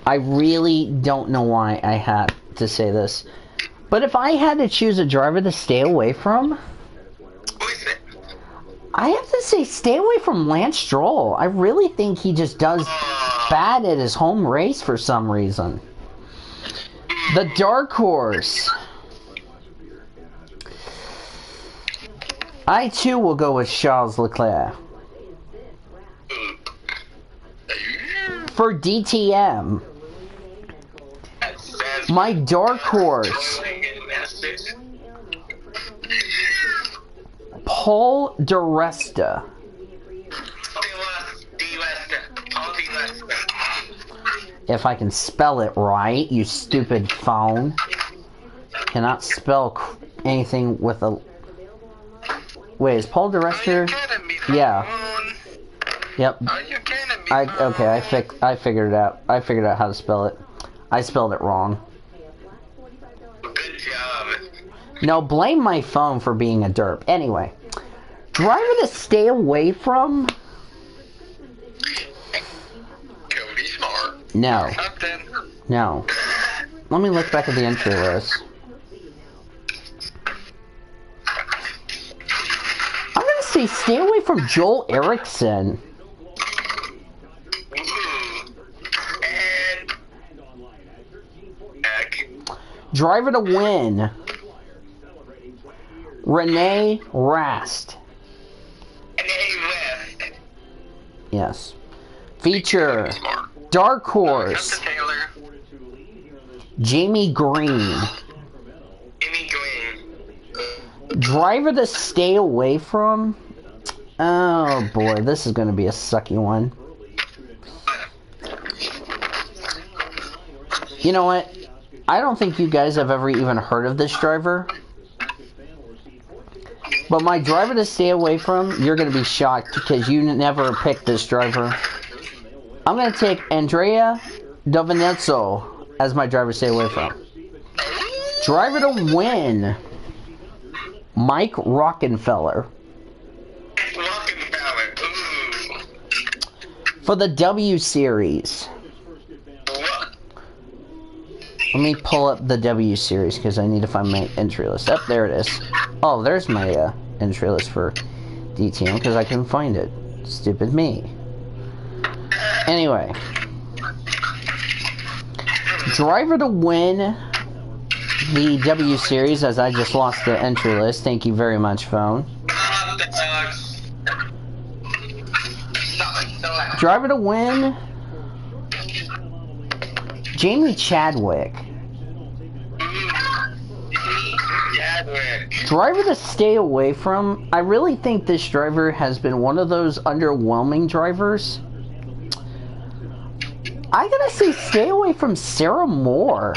I really don't know why I had to say this. But if I had to choose a driver to stay away from, I have to say stay away from Lance Stroll. I really think he just does bad at his home race for some reason. The Dark Horse. I too will go with Charles Leclerc. For DTM, my Dark Horse, Paul di Resta. If I can spell it right, you stupid phone. Cannot spell anything with a... Wait, is Paul di Resta? Yeah. Yep. Okay, I figured it out. I figured out how to spell it. I spelled it wrong. Good job. No, blame my phone for being a derp. Anyway, driver to stay away from? Cody Smart. No. Something. No. Let me look back at the entry list. I'm gonna say stay away from Joel Eriksson. Driver to win, Renee Rast. Yes. Feature, Dark Horse, Jamie Green. Driver to stay away from? Oh boy, this is going to be a sucky one. You know what? I don't think you guys have ever even heard of this driver. But my driver to stay away from, you're going to be shocked because you never picked this driver. I'm going to take Andrea Dovizioso as my driver to stay away from. Driver to win, Mike Rockenfeller. For the W Series. Let me pull up the W Series because I need to find my entry list. Oh, there it is. Oh, there's my entry list for DTM because I couldn't find it. Stupid me. Anyway. Driver to win the W Series, as I just lost the entry list. Thank you very much, phone. Driver to win, Jamie Chadwick. Driver to stay away from, I really think this driver has been one of those underwhelming drivers. I gotta say, stay away from Sarah Moore.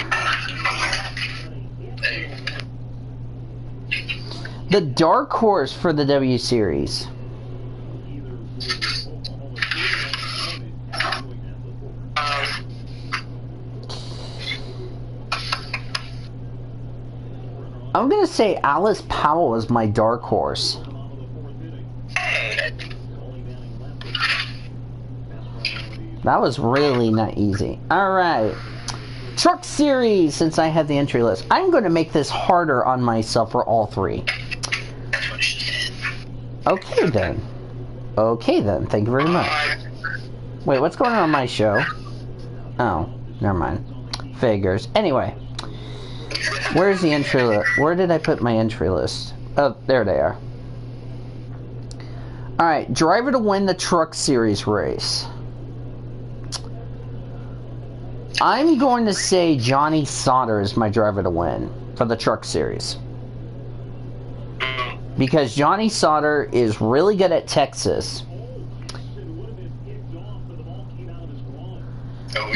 The dark horse for the W Series. I'm gonna say Alice Powell is my dark horse. That was really not easy. Alright. Truck Series, since I had the entry list. I'm going to make this harder on myself for all three. Okay then. Okay then, thank you very much. Wait, what's going on my show? Oh, never mind. Figures. Anyway. Where's the entry list? Where did I put my entry list? Oh, there they are. Alright, driver to win the Truck Series race. I'm going to say Johnny Sauter is my driver to win for the Truck Series. Because Johnny Sauter is really good at Texas.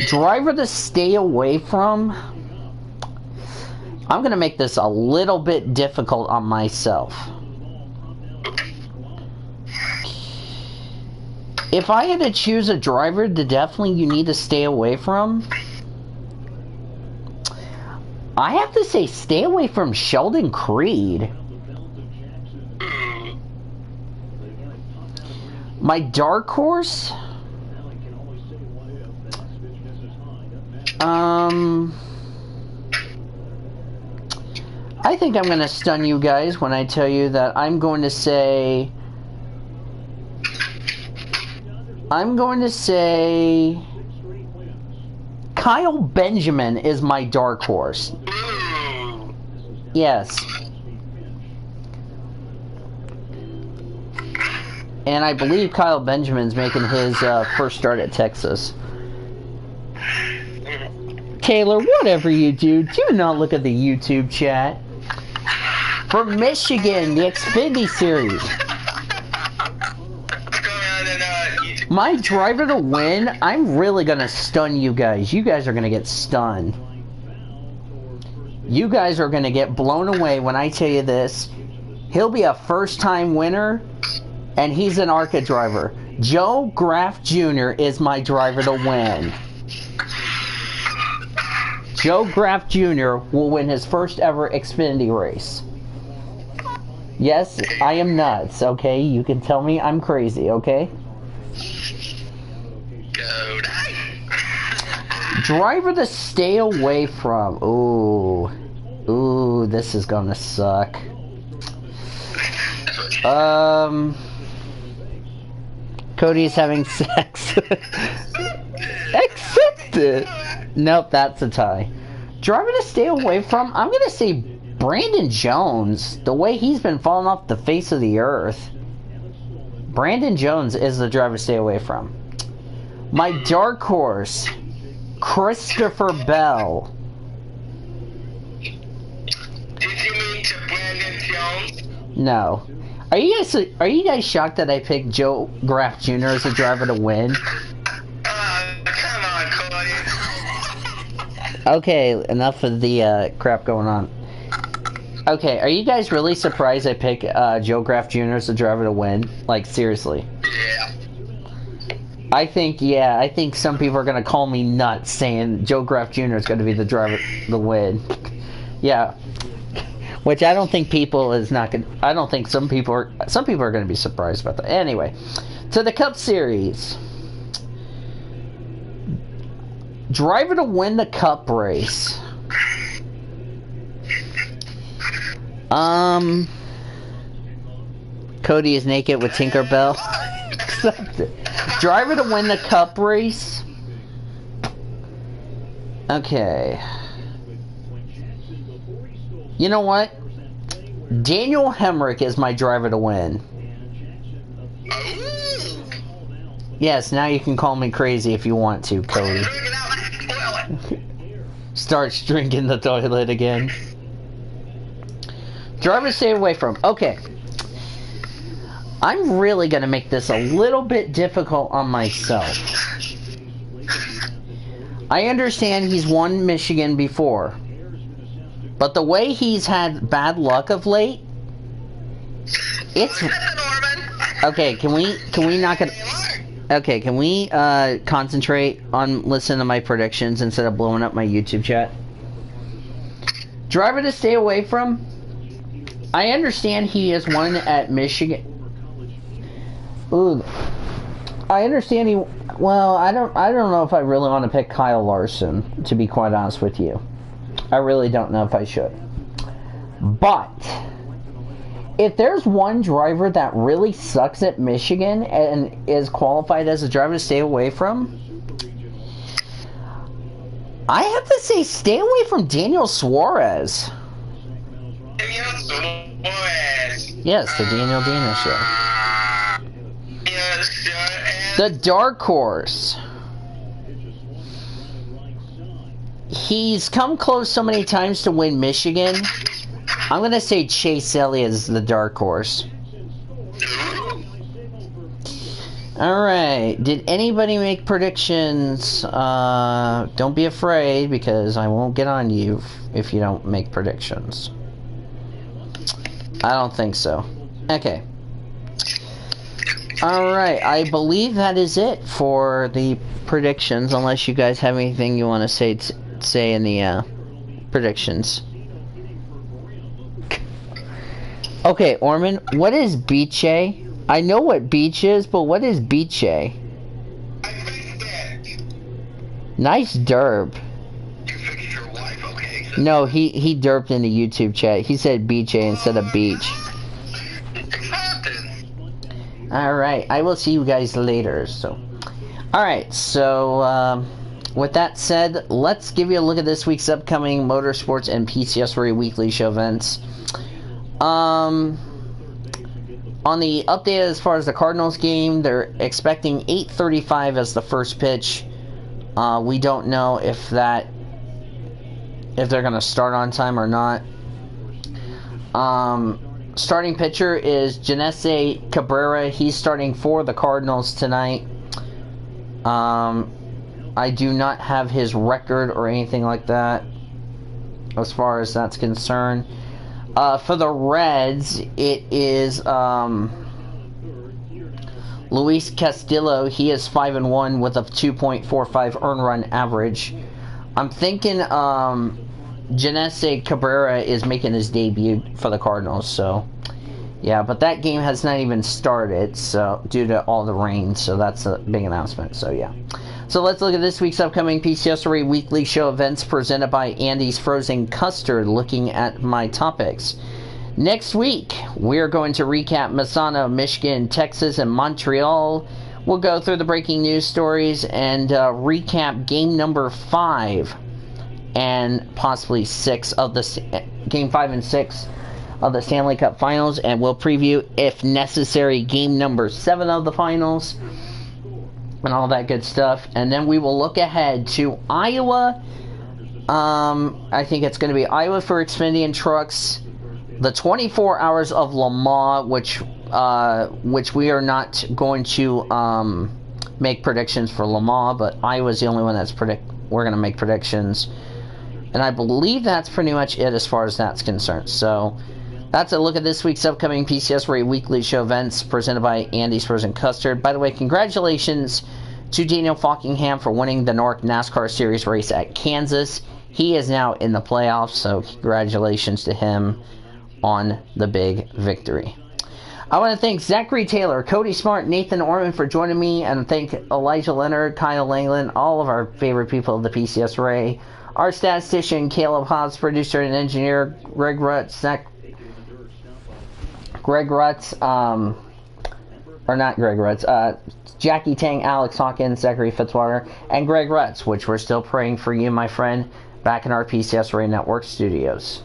Driver to stay away from. I'm going to make this a little bit difficult on myself. If I had to choose a driver to definitely you need to stay away from, I have to say stay away from Sheldon Creed. My dark horse? I think I'm going to stun you guys when I tell you that I'm going to say Kyle Benjamin is my dark horse. Yes. And I believe Kyle Benjamin's making his first start at Texas. Taylor, whatever you do not look at the YouTube chat. For Michigan, the Xfinity Series. My driver to win, I'm really going to stun you guys. You guys are going to get stunned. You guys are going to get blown away when I tell you this. He'll be a first-time winner, and he's an ARCA driver. Joe Graff Jr. is my driver to win. Joe Graff Jr. will win his first ever Xfinity race. Yes, I am nuts, okay? You can tell me I'm crazy, okay? Driver to stay away from. Ooh. Ooh, this is gonna suck. Cody's having sex. Accept it. Nope, that's a tie. Driver to stay away from. I'm gonna say Brandon Jones. The way he's been falling off the face of the earth. Brandon Jones is the driver to stay away from. My dark horse, Christopher Bell. Did you mean to Brandon Jones? No. Are you guys shocked that I picked Joe Graff Jr. as a driver to win? Come on, Cody. Okay, enough of the crap going on. Okay, are you guys really surprised I picked Joe Graff Jr. as a driver to win? Like, seriously. Yeah. I think some people are going to call me nuts saying Joe Graff Jr. is going to be the driver to win. Yeah. Which I don't think people is not going to... I don't think some people are going to be surprised about that. Anyway, to the Cup Series. Driver to win the cup race. Cody is naked with Tinkerbell. Driver to win the cup race. Okay. You know what? Daniel Hemrick is my driver to win. Yes, now you can call me crazy if you want to, Cody. Starts drinking the toilet again. Driver stay away from. Okay. I'm really going to make this a little bit difficult on myself. I understand he's won Michigan before. But the way he's had bad luck of late, it's... Okay, can we knock it... Okay, can we concentrate on listening to my predictions instead of blowing up my YouTube chat? Driver to stay away from? I understand he has won at Michigan. Ooh. I understand he... Well, I don't know if I really want to pick Kyle Larson, to be quite honest with you. I really don't know if I should. But if there's one driver that really sucks at Michigan and is qualified as a driver to stay away from, I have to say stay away from Daniel Suarez. Daniel Suarez. Yes, the Daniel Dana show. Yes, The dark horse. He's come close so many times to win Michigan. I'm going to say Chase Elliott is the dark horse. Alright, did anybody make predictions? Don't be afraid, because I won't get on you if you don't make predictions. I don't think so. Okay. Alright, I believe that is it for the predictions, unless you guys have anything you want to say in the predictions. Okay, Orman, what is beach-a? I know what beach is, but what is beach-a? Nice derp. You fixed your wife, okay? No, he derped in the YouTube chat. He said beach-a instead of beach. Alright, I will see you guys later. So, alright, so with that said, let's give you a look at this week's upcoming motorsports and PCSRA weekly show events. On the update as far as the Cardinals game, they're expecting 8:35 as the first pitch. We don't know if they're going to start on time or not. Starting pitcher is Janesse Cabrera. He's starting for the Cardinals tonight. I do not have his record or anything like that as far as that's concerned. For the Reds, it is Luis Castillo. He is 5-1 with a 2.45 earned run average. I'm thinking Janesse Cabrera is making his debut for the Cardinals, so yeah, but that game has not even started, so due to all the rain, so that's a big announcement, so yeah. So let's look at this week's upcoming PCSRA weekly show events presented by Andy's Frozen Custard, looking at my topics. Next week, we're going to recap Misano, Michigan, Texas, and Montreal. We'll go through the breaking news stories and recap game number 5 and possibly 6 of the game 5 and 6 of the Stanley Cup Finals, and we'll preview, if necessary, game number 7 of the finals and all that good stuff. And then we will look ahead to Iowa. I think it's going to be Iowa for Xfinity and trucks, the 24 hours of Le Mans, which we are not going to make predictions for Le Mans, but Iowa's the only one that's we're going to make predictions. And I believe that's pretty much it as far as that's concerned. So that's a look at this week's upcoming PCSRA weekly show events presented by Andy's Frozen Custard. By the way, congratulations to Daniel Falkingham for winning the North NASCAR Series race at Kansas. He is now in the playoffs, so congratulations to him on the big victory. I want to thank Zachary Taylor, Cody Smart, Nathan Orman for joining me, and thank Elijah Leonard, Kyle Langland, all of our favorite people of the PCSRA, our statistician, Caleb Hobbs, producer and engineer, Greg Rutz, Jackie Tang, Alex Hawkins, Zachary Fitzwater, and Greg Rutz, which we're still praying for you, my friend, back in our PCSRA Network studios.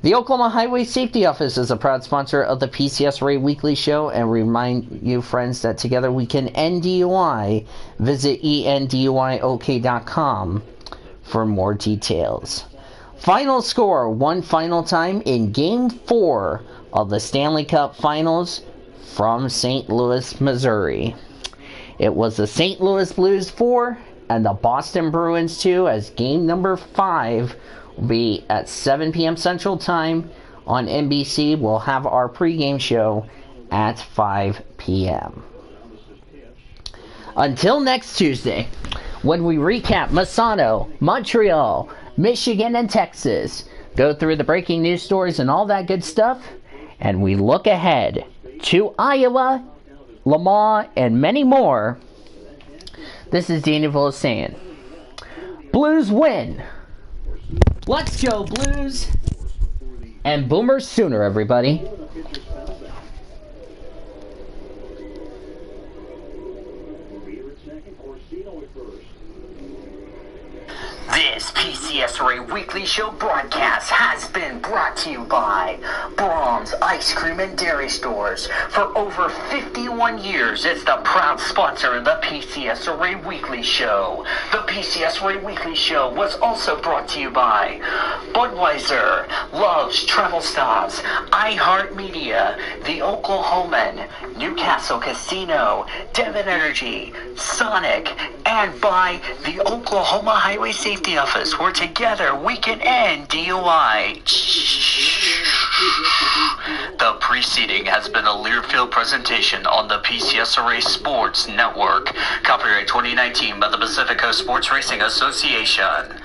The Oklahoma Highway Safety Office is a proud sponsor of the PCSRA Weekly Show, and remind you, friends, that together we can end DUI. Visit enduyok.com for more details. Final score, one final time in Game 4 of the Stanley Cup Finals from St. Louis, Missouri. It was the St. Louis Blues 4 and the Boston Bruins 2, as game number 5 will be at 7 p.m. Central Time on NBC. We'll have our pregame show at 5 p.m. Until next Tuesday, when we recap Masano, Montreal, Michigan, and Texas, go through the breaking news stories and all that good stuff, and we look ahead to Iowa, Lamar, and many more. This is Danny Voyles saying, Blues win! Let's go, Blues! And Boomers sooner, everybody. This PCSRA Weekly Show broadcast has been brought to you by Brahms Ice Cream and Dairy Stores. For over 51 years, it's the proud sponsor of the PCSRA Weekly Show. The PCSRA Weekly Show was also brought to you by Budweiser, Love's Travel Stops, iHeartMedia, The Oklahoman, Newcastle Casino, Devon Energy, Sonic, and by the Oklahoma Highway Safety Office, where together we can end DUI. The preceding has been a Learfield presentation on the PCSRA Sports Network. Copyright 2019 by the Pacific Coast Sports Racing Association.